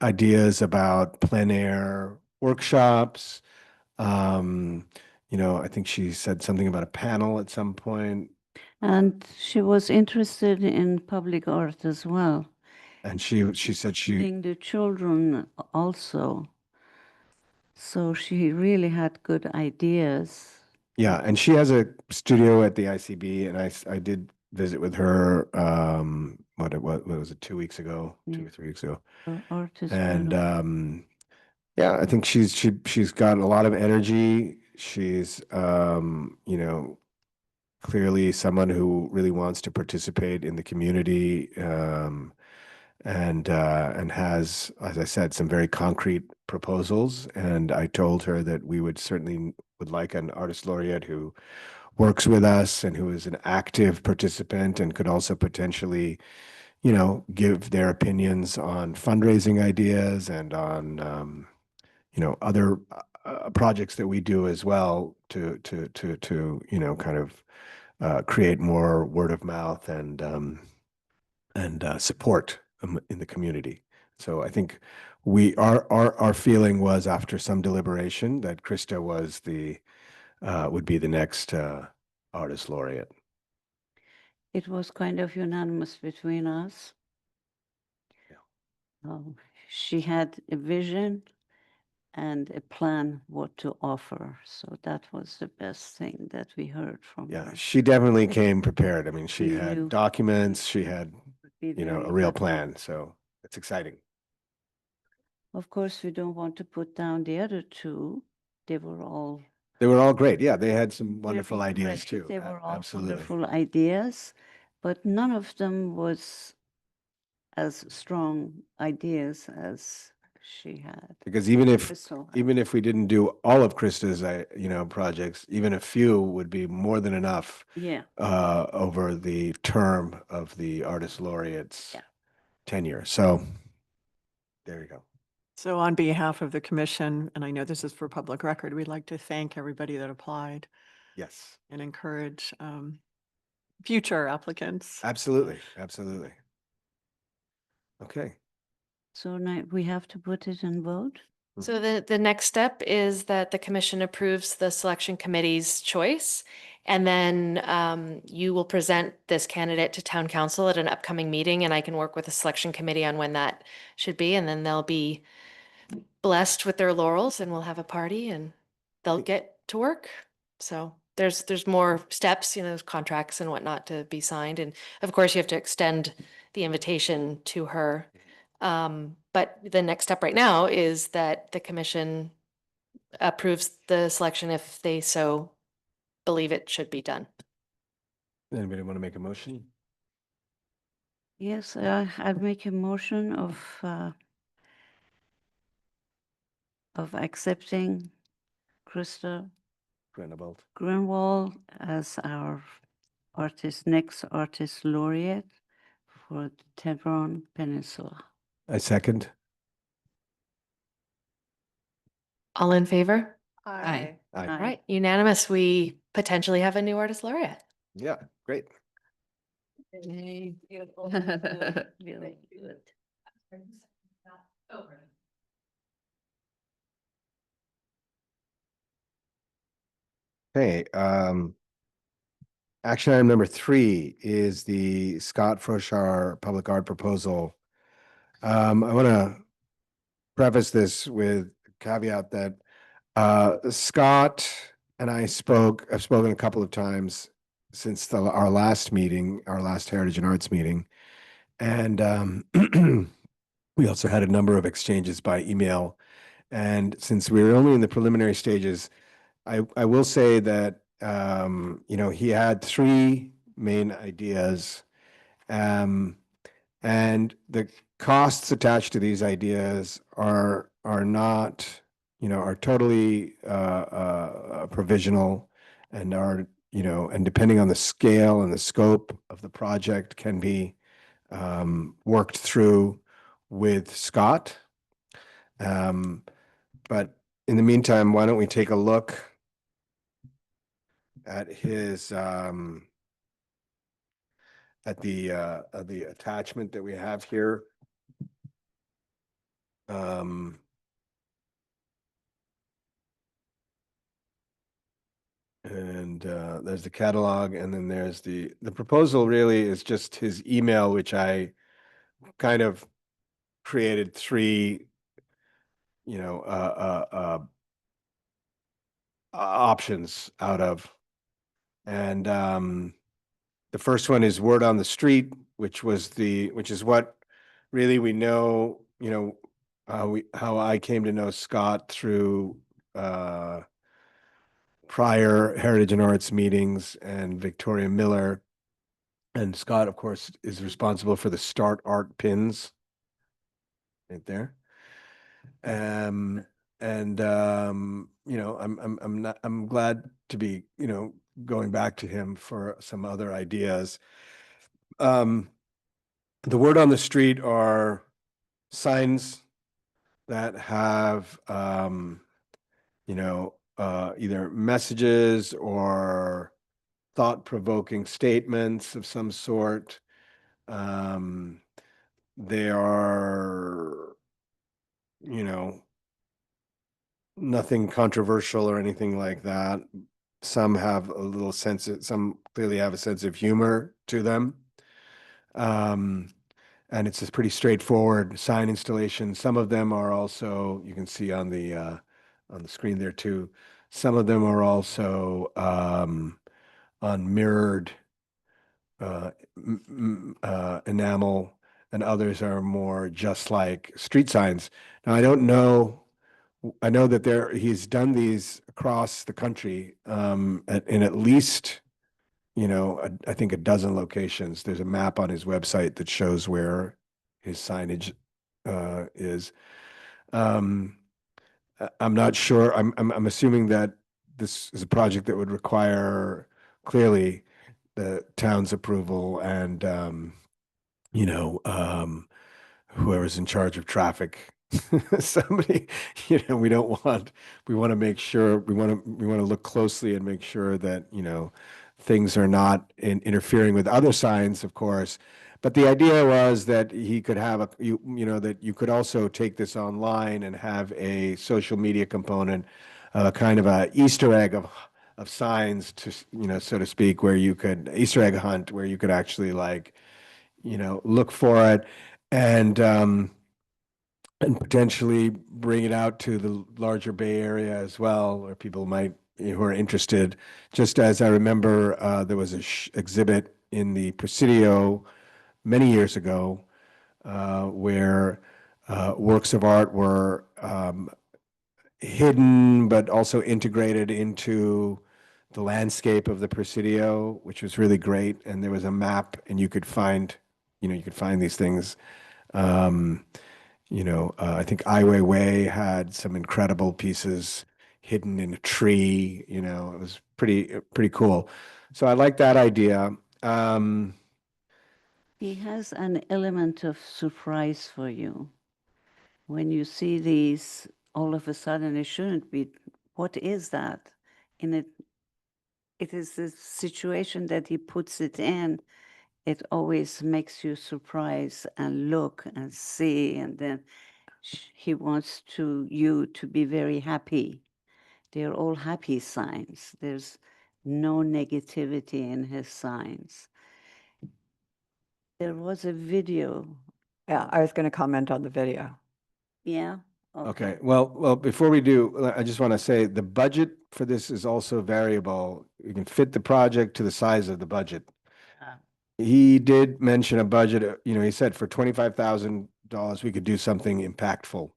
ideas about plein air workshops. I think she said something about a panel at some point. And she was interested in public art as well. And she said Including the children also. So she really had good ideas. yeah, and she has a studio at the ICB, and I did visit with her, what was it, 2 weeks ago, Yeah. 2 or 3 weeks ago. Her art is And wonderful. yeah, I think she's got a lot of energy. She's clearly someone who really wants to participate in the community, and has, as I said, some very concrete proposals. And I told her that we would like an artist laureate who works with us and who is an active participant and could also potentially, give their opinions on fundraising ideas and on, other projects that we do as well to kind of create more word of mouth and support in the community. So I think our feeling was, after some deliberation, that Krista would be the next artist laureate. It was kind of unanimous between us. Yeah. She had a vision and a plan what to offer. So that was the best thing that we heard from Yeah, her. she definitely came prepared. I mean, she She had knew. documents, she had, Would be a very real happy. plan. So it's exciting. Of course, we don't want to put down the other two. They were all They were all great. Yeah, they had some wonderful very ideas creative. too. They were all Absolutely. wonderful ideas, but none of them was as strong ideas as she had. Because even if Crystal had. even if we didn't do all of Krista's projects, even a few would be more than enough Yeah. over the term of the artist laureate's Yeah. tenure. So there you go. So on behalf of the commission, and I know this is for public record, we'd like to thank everybody that applied Yes, and encourage future applicants. absolutely. Absolutely. Okay. So now we have to put it in vote? So the next step is that the commission approves the selection committee's choice. And then you will present this candidate to town council at an upcoming meeting, and I can work with the selection committee on when that should be. And then they'll be blessed with their laurels, and we'll have a party and they'll get to work. So there's more steps, there's contracts and whatnot to be signed. And of course, you have to extend the invitation to her. But the next step right now is that the commission approves the selection if they so believe it should be done. Anybody want to make a motion? Yes, I'd make a motion of accepting Krista Granabald. Grunwald as our next artist laureate for the Tiburon Peninsula. I second. All in favor? Aye. Aye. All right, unanimous. We potentially have a new artist laureate. Yeah, great. Beautiful. Really good. Okay, action item number 3 is the Scott Froschar public art proposal. I want to preface this with caveat that Scott and I I've spoken a couple of times since our last meeting, our last Heritage and Arts meeting. And we also had a number of exchanges by email. And since we were only in the preliminary stages, I will say that, he had 3 main ideas. And the costs attached to these ideas are not, are totally provisional and are, and depending on the scale and the scope of the project can be worked through with Scott. But in the meantime, why don't we take a look at his at the attachment that we have here. And there's the catalog, and then there's the proposal really is just his email, which I kind of created 3, options out of. And the first one is word on the street, which is what really we know, how I came to know Scott through prior Heritage and Arts meetings and Victoria Miller. And Scott, of course, is responsible for the Start Art pins right there. I'm glad to be, going back to him for some other ideas. The word on the street are signs that have, either messages or thought-provoking statements of some sort. They are, nothing controversial or anything like that. Some have a little some clearly have a sense of humor to them. And it's a pretty straightforward sign installation. Some of them are also, you can see on the screen there too. Some of them are also on mirrored enamel, and others are more just like street signs. Now, I don't know. I know that he's done these across the country in at least, I think a dozen locations. There's a map on his website that shows where his signage is. I'm not sure. I'm assuming that this is a project that would require clearly the town's approval and whoever's in charge of traffic. Somebody, we want to make sure we want to look closely and make sure that things are not interfering with other signs, of course. But the idea was that he could have that you could also take this online and have a social media component, kind of a Easter egg of signs, to so to speak, where you could Easter egg hunt, where you could actually look for it and potentially bring it out to the larger Bay Area as well, where people might, who are interested. Just as I remember, there was a exhibit in the Presidio many years ago where works of art were hidden, but also integrated into the landscape of the Presidio, which was really great. And there was a map, and you could find these things. I think Ai Weiwei had some incredible pieces hidden in a tree. It was pretty cool. So I like that idea. He has an element of surprise for you. When you see these, all of a sudden, it shouldn't be. What is that? In it is the situation that he puts it in. It always makes you surprise and look and see, and then he wants you to be very happy. They're all happy signs. There's no negativity in his signs. There was a video. Yeah, I was going to comment on the video. Yeah. Okay, well, before we do, I just want to say the budget for this is also variable. You can fit the project to the size of the budget. He did mention a budget, he said for $25,000, we could do something impactful.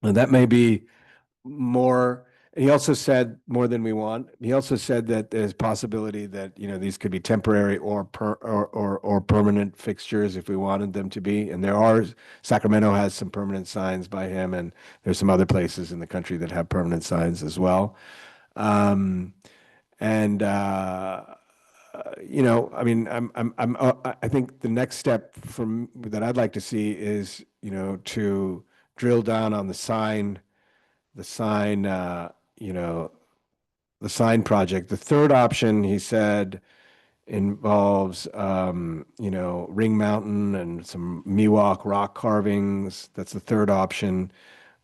And that may be more, he also said more than we want. He also said that there's possibility that, these could be temporary or permanent fixtures if we wanted them to be. And Sacramento has some permanent signs by him, and there's some other places in the country that have permanent signs as well. I mean, I think the next step that I'd like to see is, to drill down on the sign project. The third option, he said, involves, Ring Mountain and some Miwok rock carvings. That's the third option,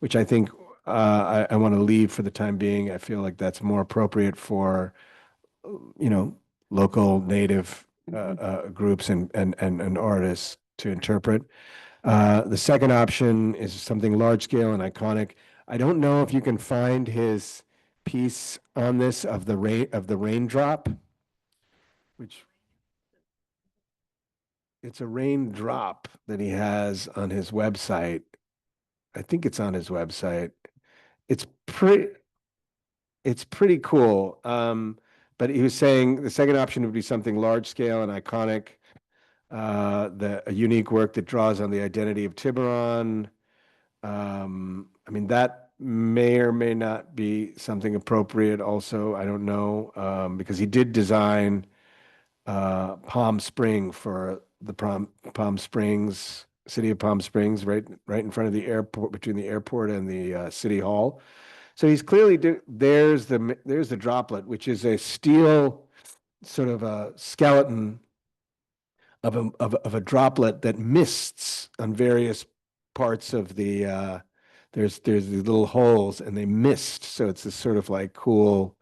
which I think I want to leave for the time being. I feel like that's more appropriate for, local native groups and artists to interpret. The second option is something large scale and iconic. I don't know if you can find his piece on this of the raindrop, which it's a raindrop that he has on his website. I think it's on his website. It's pretty cool. But he was saying the second option would be something large scale and iconic, a unique work that draws on the identity of Tiburon. I mean, that may or may not be something appropriate also. I don't know, because he did design Palm Spring for the Palm Springs, city of Palm Springs, right in front of the airport, between the airport and the city hall. So he's clearly there's the droplet, which is a steel sort of a skeleton of a droplet that mists on various parts of the there's these little holes and they mist, so it's this sort of like cool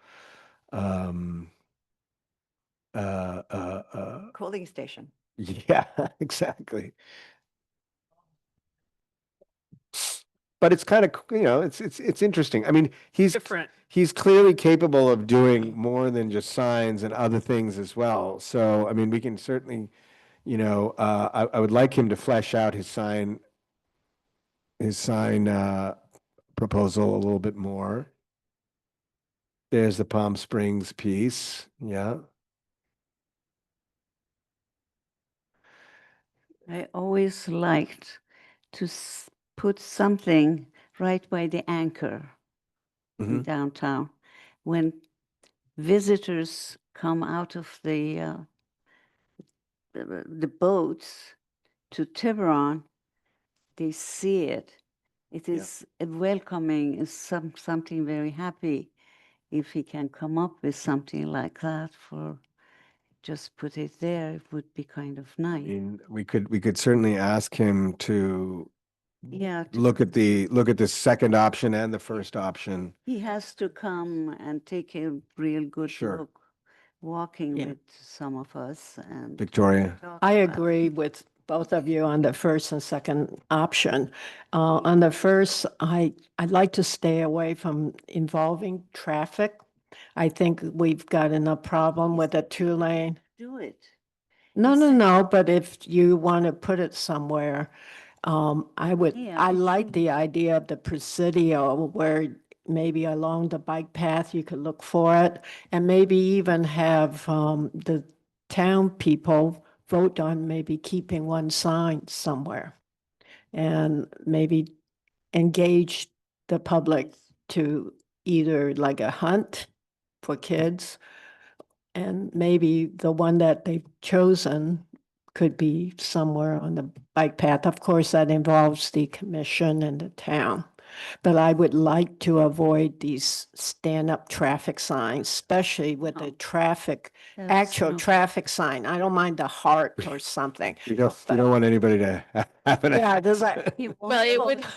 Cooling station. yeah, exactly. But it's kind of, it's interesting. I mean, Different. he's clearly capable of doing more than just signs and other things as well. So, I mean, we can certainly, I would like him to flesh out his sign proposal a little bit more. There's the Palm Springs piece. Yeah. I always liked to put something right by the anchor in downtown. When visitors come out of the boats to Tiburon, they see it. It is a welcoming, is something very happy. If he can come up with something like that just put it there, it would be kind of I nice. mean, we could certainly ask him to Yeah, look at the second option and the first option. he has to come and take a real good Sure. look, walking Yeah. with some of us and. Victoria. talk I about it. agree with both of you on the first and second option. On the first, I'd like to stay away from involving traffic. I think we've got enough problem with a 2-lane. Do it. No, but if you want to put it somewhere, Yeah, I I like see. the idea of the Presidio where maybe along the bike path you could look for it and maybe even have the town people vote on maybe keeping one sign somewhere and maybe engage the public to either like a hunt for kids And maybe the one that they've chosen could be somewhere on the bike path. Of course, that involves the commission and the town. But I would like to avoid these stand-up traffic signs, especially with the traffic, There's actual no- traffic sign. I don't mind the heart or something. You don't want anybody to have it. Yeah, there's like. Well,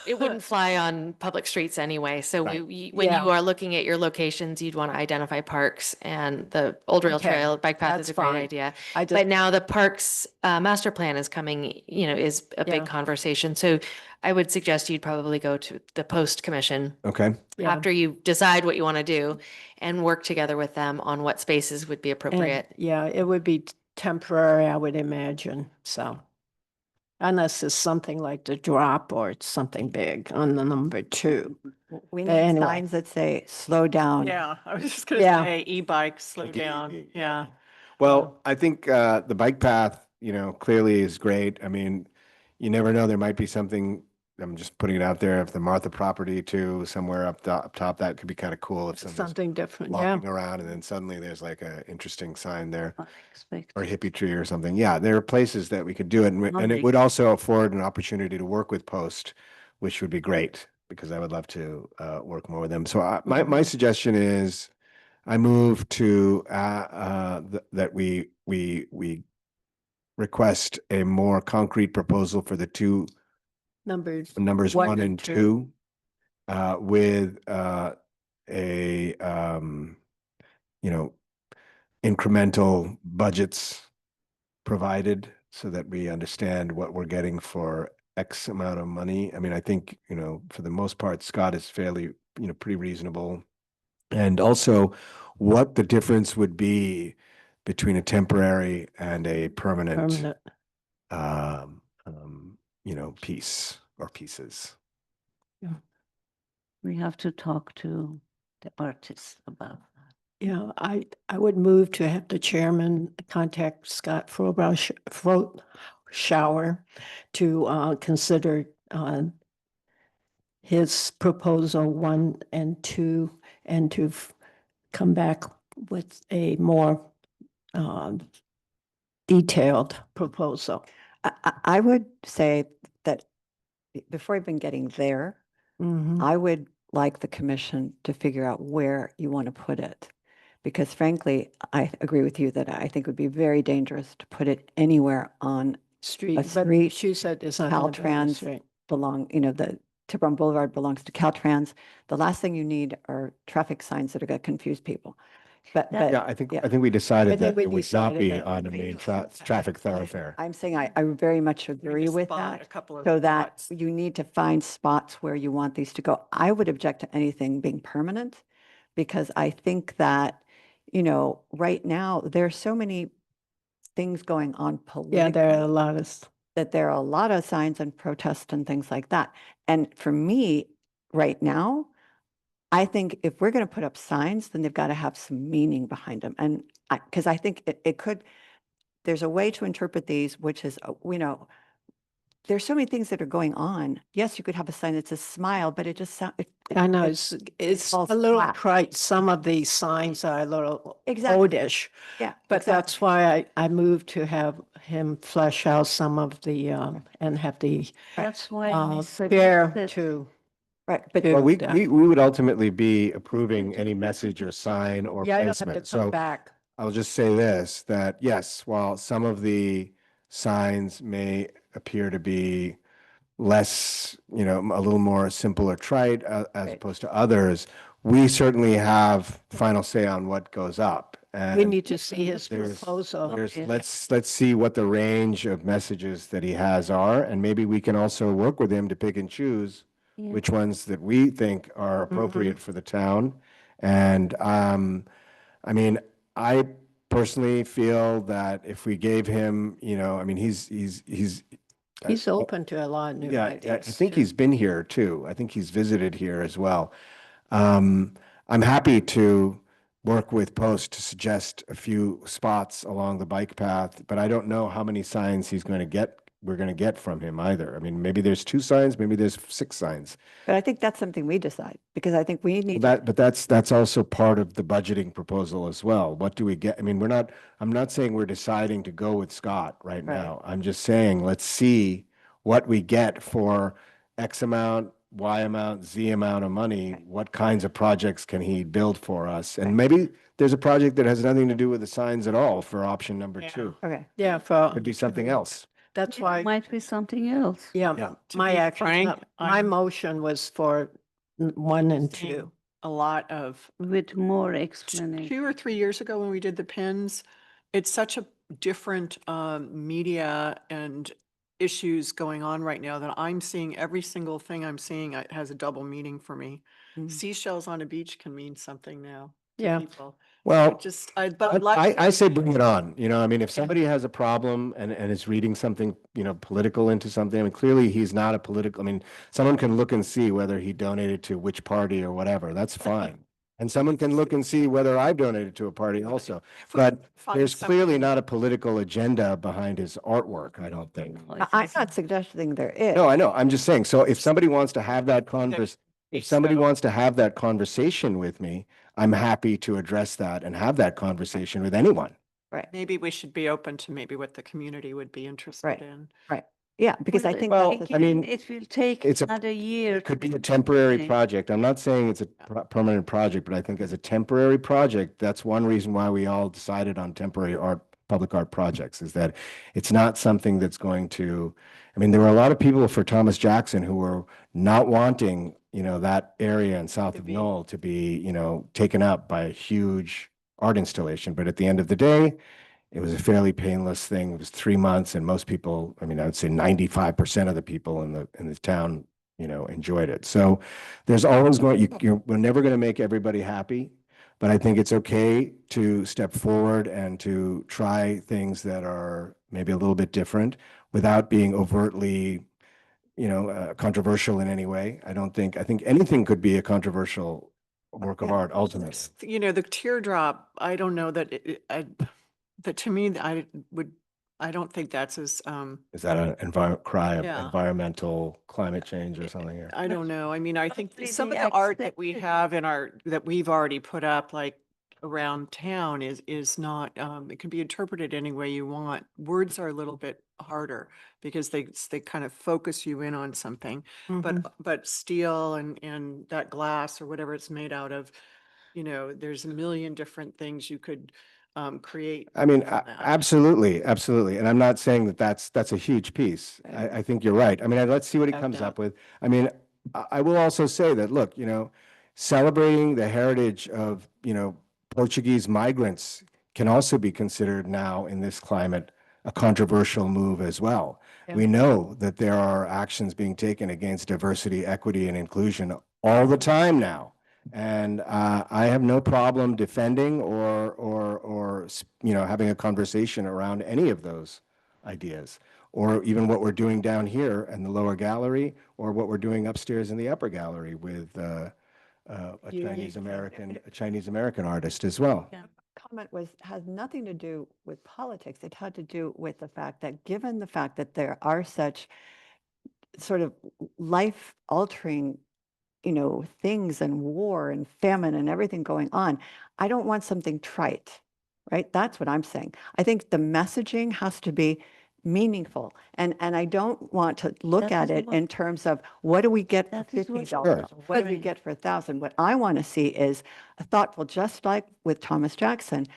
it wouldn't fly on public streets anyway. So Right. when Yeah. you are looking at your locations, you'd want to identify parks, and the Old Rail Okay, Trail bike path is that's a great fine. idea. I But just, now the parks master plan is coming, is a Yeah. big conversation. So I would suggest you'd probably go to the post commission Okay, yeah. after you decide what you want to do and work together with them on what spaces would be And, appropriate. yeah, it would be temporary, I would imagine, so. Unless it's something like the drop or it's something big on the number 2. We But need anyway. signs that say, slow down. Yeah, I was just gonna Yeah. say e-bikes, slow Like a down. EV, Yeah. well, I think the bike path, clearly is great. I mean, you never know, there might be something, I'm just putting it out there, if the Martha property too, somewhere up top, that could be kind of cool if somebody's Something different, yeah. walking around and then suddenly there's like a interesting sign there. Or Unexpected. hippie tree or something. Yeah, there are places that we could do it, and it would also afford an opportunity to work with Post, which would be great because I would love to work more with them. So my suggestion is, I move to that we request a more concrete proposal for the two Numbers, numbers One 1 and and two. 2 with incremental budgets provided so that we understand what we're getting for X amount of money. I mean, I think, for the most part, Scott is fairly, pretty reasonable. And also what the difference would be between a temporary and a permanent, permanent. piece or pieces. We have to talk to the artists about that. Yeah, I would move to have the chairman contact Scott Froschauer to consider his proposal 1 and 2 and to come back with a more detailed proposal. I would say that before even getting there, Mhm. I would like the commission to figure out where you want to put it. Because frankly, I agree with you that I think it would be very dangerous to put it anywhere on Street, a but street, she said it's not gonna be on the Caltrans street. the Tiburon Boulevard belongs to Caltrans. The last thing you need are traffic signs that are going to confuse people. But Yeah, I think yeah. we decided I think that we it would not decided be that on the main traffic thoroughfare. I'm saying I very much agree just with spot that. a couple of So that spots. you need to find spots where you want these to go. I would object to anything being permanent because I think that, right now, there's so many things going on Yeah, there are politically a lot of, that there are a lot of signs and protests and things like that. And for me, right now, I think if we're going to put up signs, then they've got to have some meaning behind them. And because I think it could, there's a way to interpret these, which is, there's so many things that are going on. Yes, you could have a sign that says smile, but it just sounds. I know, it's falls a little flat. trite. Some of these signs are a little Exactly. oldish. Yeah. But that's why I moved to have him flesh out some of the, and have the That's why I fair suggested to. Right. But to Well, we that. would ultimately be approving any message or sign or Yeah, I don't have to placement. come So back. I'll just say this, that yes, while some of the signs may appear to be less, a little more simple or trite as Right. opposed to others, we certainly have final say on what goes up. We And need to see his there's- proposal. Yeah. let's see what the range of messages that he has are, and maybe we can also work with him to pick and choose Yeah. which ones that we think are appropriate for the town. And I mean, I personally feel that if we gave him, He's open to a lot of new yeah, ideas. I think too. he's been here too. I think he's visited here as well. I'm happy to work with Post to suggest a few spots along the bike path, but I don't know how many signs he's going to get we're going to get from him either. I mean, maybe there's 2 signs, maybe there's 6 signs. But I think that's something we decide, because I think we need. But that's also part of the budgeting proposal as well. What do we get? I mean, I'm not saying we're deciding to go with Scott right now. I'm just saying, let's see what we get for X amount, Y amount, Z amount of money. What kinds of projects can he build for us? And maybe there's a project that has nothing to do with the signs at all for option number 2. Okay. Yeah, for, Could be something else. that's why, Might be something else. yeah, Yeah. To my be action, frank, my I'm motion was for 1 and seeing 2. a lot of With more 2 explanation. or 3 years ago when we did the pins, it's such a different media and issues going on right now that I'm seeing every single thing I'm seeing has a double meaning for me. Mhm. Seashells on a beach can mean something now to Yeah. people. Well, Just, but I'd like. I say bring it on. You know, I mean, if somebody has a problem and is reading something, you know, political into something, I mean, clearly he's not a political, I mean, someone can look and see whether he donated to which party or whatever. That's fine. And someone can look and see whether I've donated to a party also. If we But find there's something- clearly not a political agenda behind his artwork, I don't think. I'm not suggesting there is. No, I know. I'm just saying, so if somebody wants to have that if somebody So- wants to have that conversation with me, I'm happy to address that and have that conversation with anyone. Maybe we should be open to maybe what the community would be interested Right. in. Yeah, because I think. Well, that's the I mean, It will take it's a- another year. It could to be a temporary finish. project. I'm not saying it's a permanent project, but I think as a temporary project, that's one reason why we all decided on temporary public art projects, is that it's not something that's going to, I mean, there were a lot of people for Thomas Jackson who were not wanting, you know, that area in south To of be- Knoll to be, you know, taken up by a huge art installation. But at the end of the day, it was a fairly painless thing. It was 3 months, and most people, I mean, I would say 95% of the people in the town, you know, enjoyed it. So there's always we're never going to make everybody happy, but I think it's okay to step forward and to try things that are maybe a little bit different without being overtly, you know, controversial in any way. I think anything could be a controversial work of Yeah. art ultimately. You know, the teardrop, I don't know that that to me, I don't think that's as, Is that an cry of Yeah. environmental climate change or something here? I don't know. I mean, I think Hopefully some of the the art that we accepted- have that we've already put up, like around town is not, it can be interpreted any way you want. Words are a little bit harder because they kind of focus you in on something. Mhm. But steel and that glass or whatever it's made out of, you know, there's a million different things you could create. I mean, from that. absolutely, absolutely. And I'm not saying that that's a huge piece. Right. I think you're right. I mean, let's see what he Without comes doubt. up with. I mean, I will also say that, look, you know, celebrating the heritage of, you know, Portuguese migrants can also be considered now in this climate a controversial move as well. Yeah. We know that there are actions being taken against diversity, equity, and inclusion all the time now. And I have no problem defending or you know, having a conversation around any of those ideas, or even what we're doing down here in the lower gallery, or what we're doing upstairs in the upper gallery with a Chinese American artist as well. Comment has nothing to do with politics. It had to do with the fact that, given the fact that there are such sort of life altering, you know, things and war and famine and everything going on, I don't want something trite, right? That's what I'm saying. I think the messaging has to be meaningful. And I don't want to look That at is it what- in terms of what do we get for That is what- $50? Sure. What do we get for 1,000? What I want to see is a thoughtful, just like with Thomas Jackson.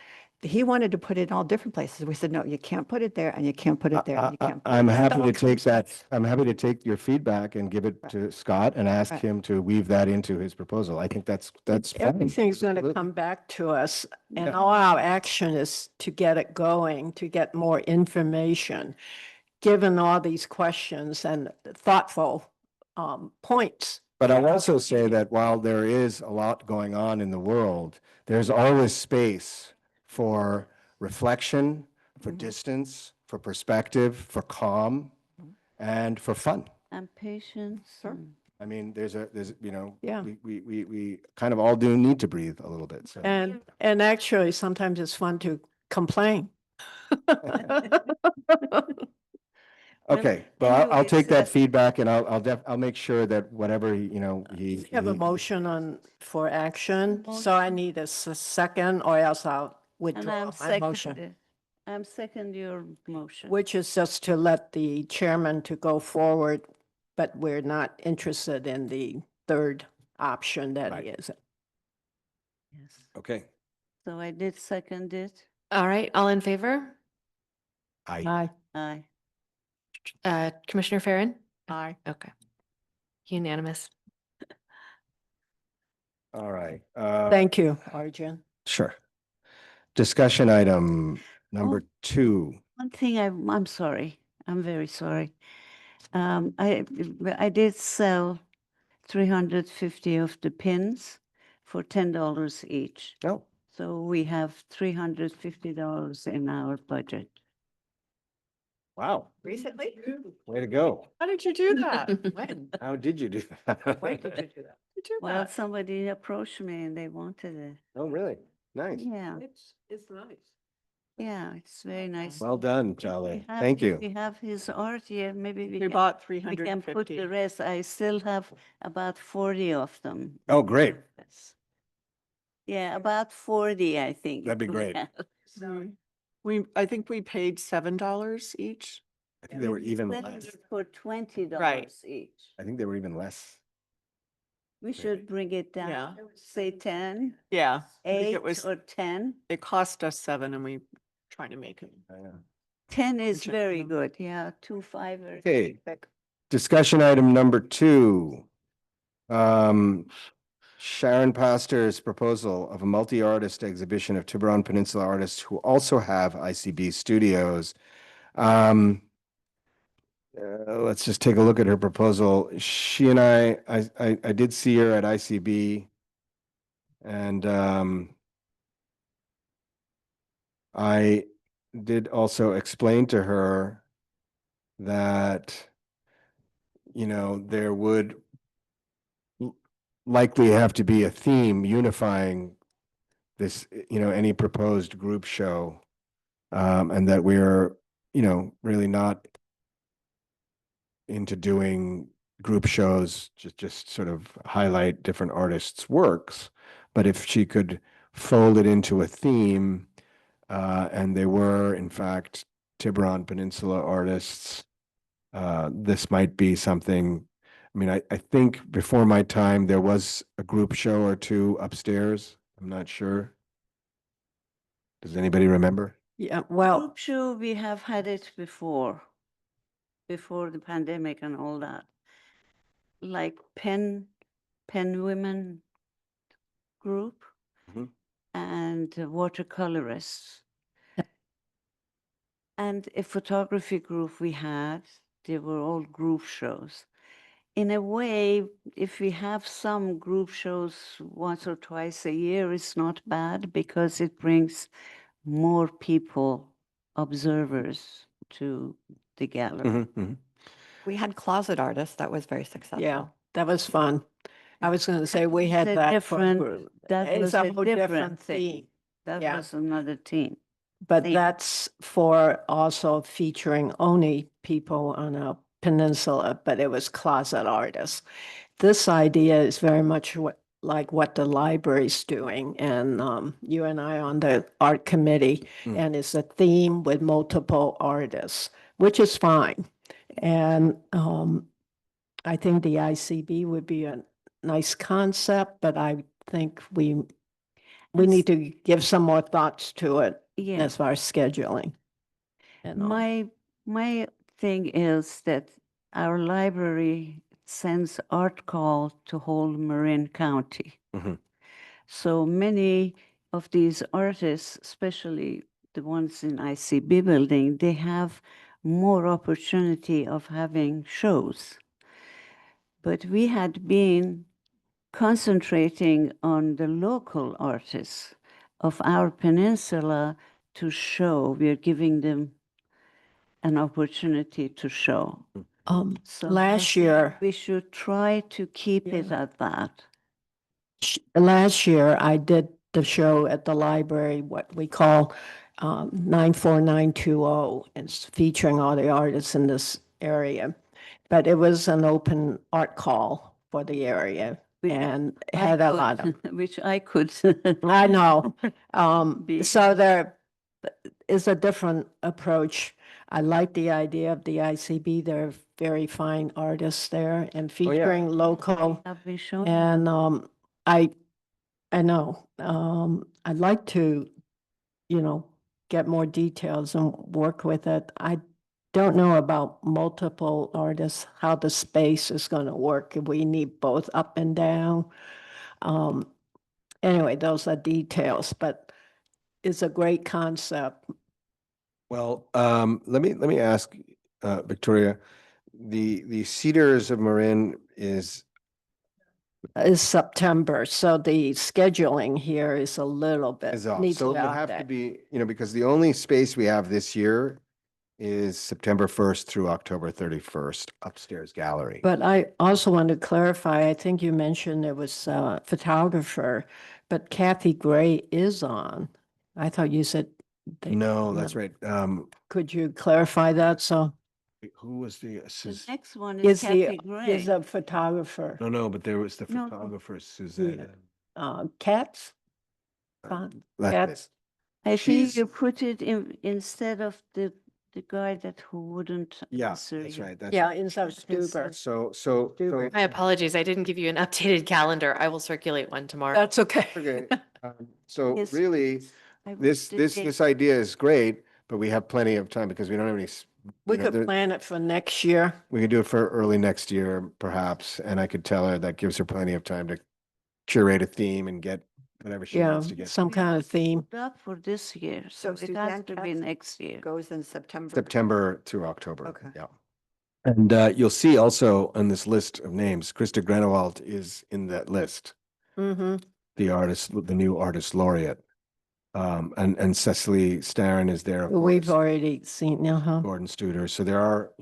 He wanted to put it in all different places. We said, no, you can't put it there and you can't put it there. And you can't. put it I'm there." happy to take that. I'm happy to take your feedback and give it to Scott and ask Right. him to weave that into his proposal. I think that's fine. Everything's going to Absolutely. come back to us, and Yeah. all our action is to get it going, to get more information, given all these questions and thoughtful points. But I'll also say that while there is a lot going on in the world, there's always space for reflection, for distance, for perspective, for calm, and for fun. And patience. Sure. and- I mean, there's, you know, Yeah. we kind of all do need to breathe a little bit. So And actually, sometimes it's fun to complain. Okay, well, I'll take that Anyways, feedback and I'll make sure that whatever, he. We have a he- motion for action, so I need a second or else I'll And withdraw I'm my motion. second, I'm second your motion. Which is just to let the chairman to go forward, but we're not interested in the third option that Right. he is. Yes. Okay, So I did second it. All right, all in favor? aye. Aye. Commissioner Farren? Aye. Okay. Unanimous. All right. Thank you, Arjun. Sure. Discussion item number Oh. 2. One thing I'm sorry, I'm very sorry. I did sell 350 of the pins for $10 each. Oh, So we have $350 in our budget. wow. Recently? Way to go. How did you do that? When? How did you do that? When did you do that? You do Well, that? somebody approached me and they wanted it. Oh, really? Nice. Yeah, It's nice. yeah, it's very nice. Well done, If we Charlie. have- Thank if you. We have his art here, maybe We can- bought we can put 350. the rest. I still have about 40 of them. Oh, great. Yes. Yeah, about 40, I think. That'd be we great. have. I think we paid $7 each. I think they were even Selling less. it For $20 Right. each. I think they were even less. We should bring it down, Yeah. say 10, Yeah. I think 8 it was, or 10. it cost us 7 and we trying to make it. 10 is check very them. good, yeah, 2 5 Okay, discussion item number 2. Sharon Pastor's proposal of a multi-artist exhibition of Tiburon Peninsula artists who also have ICB studios. Let's just take a look at her proposal. She and I did see her at ICB, and I did also explain to her that, there would likely have to be a theme unifying this, any proposed group show. And that we're, really not into doing group shows, just sort of highlight different artists' works. But if she could fold it into a theme, and they were, in fact, Tiburon Peninsula artists, this might be something. I mean, I think before my time, there was a group show or two upstairs. I'm not sure. Does anybody remember? Yeah, well, Group show, we have had it before the pandemic and all that. Like Penn Women Group Mhm. and watercolorists. And a photography group we had, they were all group shows. In a way, if we have some group shows once or twice a year, it's not bad because it brings more people, observers to the gallery. Mhm, mhm. We had closet artists. That was very successful. yeah, that was fun. I was going to say we had It's a that. different- group. that It's was a a whole different thing. theme. That Yeah. was another team. But theme. that's for also featuring only people on a peninsula, but it was closet artists. This idea is very much like what the library's doing, and you and I on the art committee, Mm. and it's a theme with multiple artists, which is fine. And I think the ICB would be a nice concept, but I think we need to give some more thoughts to it Yeah. as far as scheduling. And all. My thing is that our library sends art call to whole Marin County. Mhm. So many of these artists, especially the ones in ICB building, they have more opportunity of having shows. But we had been concentrating on the local artists of our peninsula to show. We're giving them an opportunity to show. So I Last think year, we should try to keep it at that. last year I did the show at the library, what we call 94920. It's featuring all the artists in this area. But it was an open art call for the area Which and I had a could- lot of, Which I could. I know. Be- So there is a different approach. I like the idea of the ICB. They're very fine artists there and featuring local. Have been shown. And I know, I'd like to, get more details and work with it. I don't know about multiple artists, how the space is going to work. If we need both up and down. Anyway, those are details, but it's a great concept. Well, let me ask, Victoria, the Cedars of Marin is, Is September, so the scheduling here is a little bit. is off. needs So it would to have to update. be, because the only space we have this year is September 1st through October 31st upstairs gallery. But I also want to clarify, I think you mentioned it was a photographer, but Kathy Gray is on. I thought you said. No, that's right. Could you clarify that? So Who was the The assist? next one is is the, Kathy Gray. is a photographer, No, but there was the No. photographer, Suzanne. Katz? That's Katz? it. I think she's- you put it in instead of the guy that who wouldn't Yeah, answer that's you. right. That's Yeah, right. instead of Stuber. So. Stuber. My apologies, I didn't give you an updated calendar. I will circulate one tomorrow. That's okay. Okay. So Yes, really, please. I wish this, the this, date- this idea is great, but we have plenty of time because we don't have any. We you know, could plan it for next year. We could do it for early next year, perhaps, and I could tell her that gives her plenty of time to curate a theme and get whatever she Yeah, wants to get. some kind of theme. Not for this year, so So it has Suzanne to be Katz next year. Goes in September. September through October. Okay. Yeah. And you'll see also on this list of names, Krista Grenewald is in that list, Mm-hmm. the artist, the new artist laureate. And Cecily Starren is there. of We've course, already seen, Gordon Studer. So there are,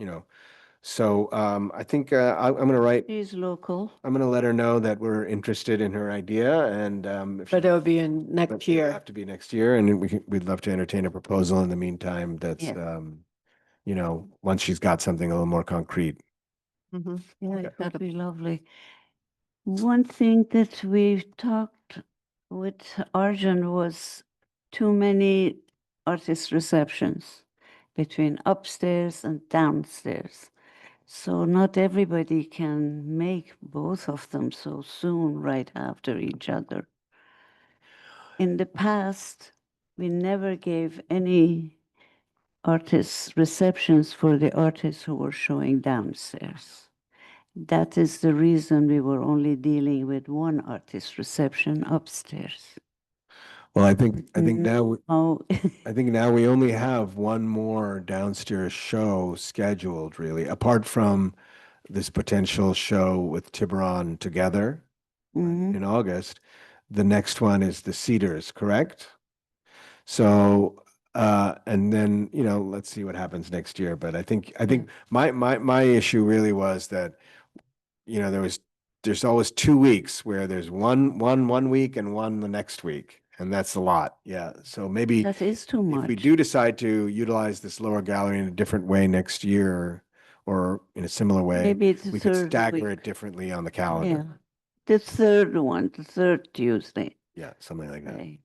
so I think I'm going to write, She's local. I'm going to let her know that we're interested in her idea and if but she- it'll be in but next it'll year. have to be next year and we'd love to entertain a proposal in the meantime that's, Yeah. once she's got something a little more concrete. Mm-hmm. Yeah, that'd be lovely. One thing that we talked with Arjun was too many artist receptions between upstairs and downstairs. So not everybody can make both of them so soon, right after each other. In the past, we never gave any artists receptions for the artists who were showing downstairs. That is the reason we were only dealing with one artist reception upstairs. Well, I think now, Oh, I think now we only have one more downstairs show scheduled, really, apart from this potential show with Tiburon together mhm. in August. The next one is the Cedars, correct? So, and then, let's see what happens next year. But I think my issue really was that, there's always 2 weeks where there's one week and one the next week. And that's a lot. Yeah. So maybe That is too if we much. do decide to utilize this lower gallery in a different way next year or in a similar way, Maybe it's the we could third stagger week. it differently on the Yeah, calendar. the third one, the third Tuesday. Yeah, something like that. Okay.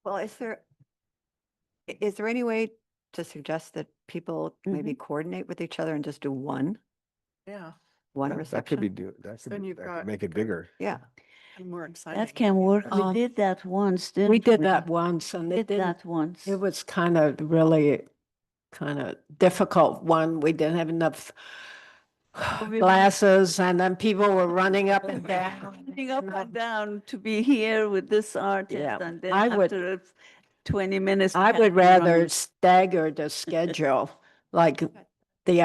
Well, is there any way to suggest that people maybe coordinate with each other and just do one Yeah, That could be reception? Then you've that could got- make it bigger. Yeah. and more exciting. That can work. We Um, did that once, didn't We did that once and it Did didn't, that once. it was kind of really kind of difficult one. We didn't have enough we- glasses and then people were running up and down. Running up and down to be here with this artist Yeah, and then I would- after 20 minutes. I we would had to run. rather stagger the schedule, like the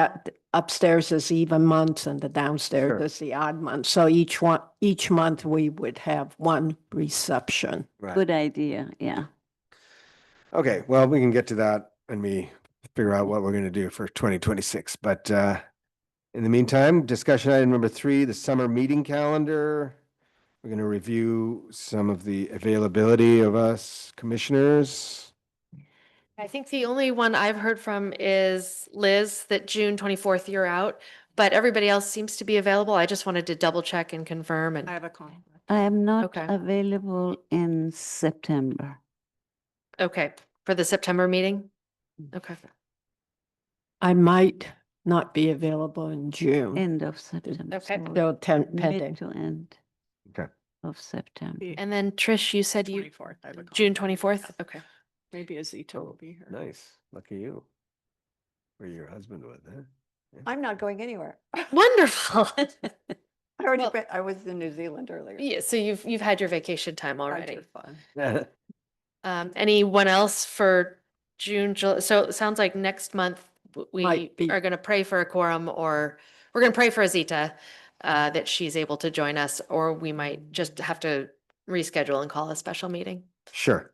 upstairs is even months and the downstairs Sure. is the odd month. So each month we would have one reception. Right. Good idea, yeah. Okay, well, we can get to that when we figure out what we're going to do for 2026. But in the meantime, discussion item number 3, the summer meeting calendar. We're going to review some of the availability of us commissioners. I think the only one I've heard from is Liz, that June 24th you're out, but everybody else seems to be available. I just wanted to double check and confirm I and, have a conflict. I am not Okay. available in September. okay, for the September meeting? Okay. I might not be available in June. End of September. Okay. so Still Mid pending. to end Okay. of September. And then Trish, you said you, 24th. I have a June conflict. 24th? Okay. Maybe Azita will be here. Nice. Lucky you. Or your husband would, huh? I'm not going anywhere. Wonderful. I already, Well- I was in New Zealand earlier. Yeah, so you've had your vacation time I already. did fun. Anyone else for June, so it sounds like next month we Might be. are gonna pray for a quorum, or we're gonna pray for Azita, that she's able to join us, or we might just have to reschedule and call a special meeting. Sure.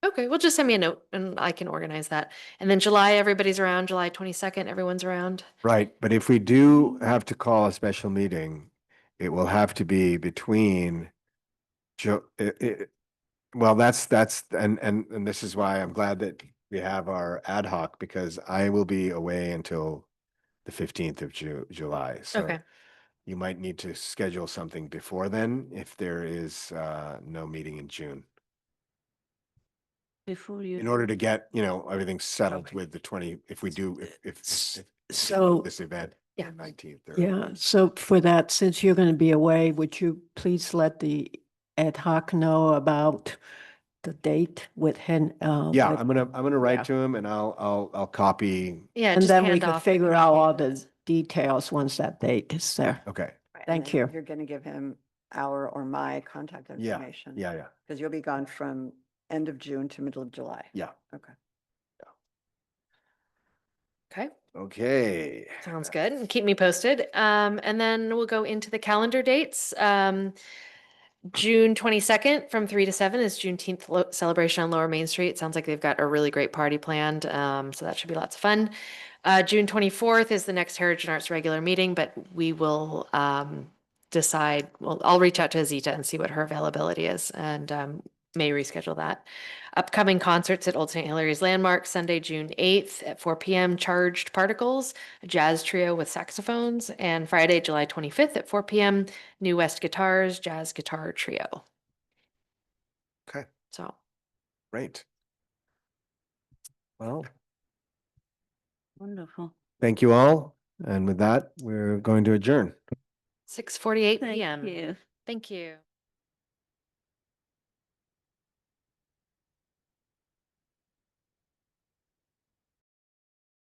Okay, well, just send me a note and I can organize that. And then July, everybody's around, July 22nd, everyone's around. Right, but if we do have to call a special meeting, it will have to be between well, that's, and this is why I'm glad that we have our ad hoc, because I will be away until the 15th of July. So Okay, you might need to schedule something before then if there is no meeting in June, Before you. in order to get, everything settled Okay. with the 20, if we do, if So, this event, Yeah. 19th. yeah, so for that, since you're going to be away, would you please let the ad hoc know about the date with Hen? Yeah, with- I'm gonna yeah. write to him and I'll copy. yeah, And just then we hand could off. figure out all the details once that date is there. Okay, Right, and Thank then you. You're going to give him our or my contact yeah, information. yeah. Because you'll be gone from end of June to middle of July. Yeah. Okay. Okay. Okay. Sounds good. And keep me posted. And then we'll go into the calendar dates. June 22nd from 3 to 7 is Juneteenth celebration on Lower Main Street. Sounds like they've got a really great party planned. So that should be lots of fun. June 24th is the next Heritage and Arts regular meeting, but we will decide. Well, I'll reach out to Azita and see what her availability is, and may reschedule that. Upcoming concerts at Old St. Hilary's Landmark, Sunday, June 8th at 4 p.m. Charged Particles, a jazz trio with saxophones, and Friday, July 25th at 4 p.m. New West Guitars, jazz guitar trio. Okay, So great. Well, Wonderful. thank you all. And with that, we're going to adjourn. 6:48 Thank p.m. you. Thank you.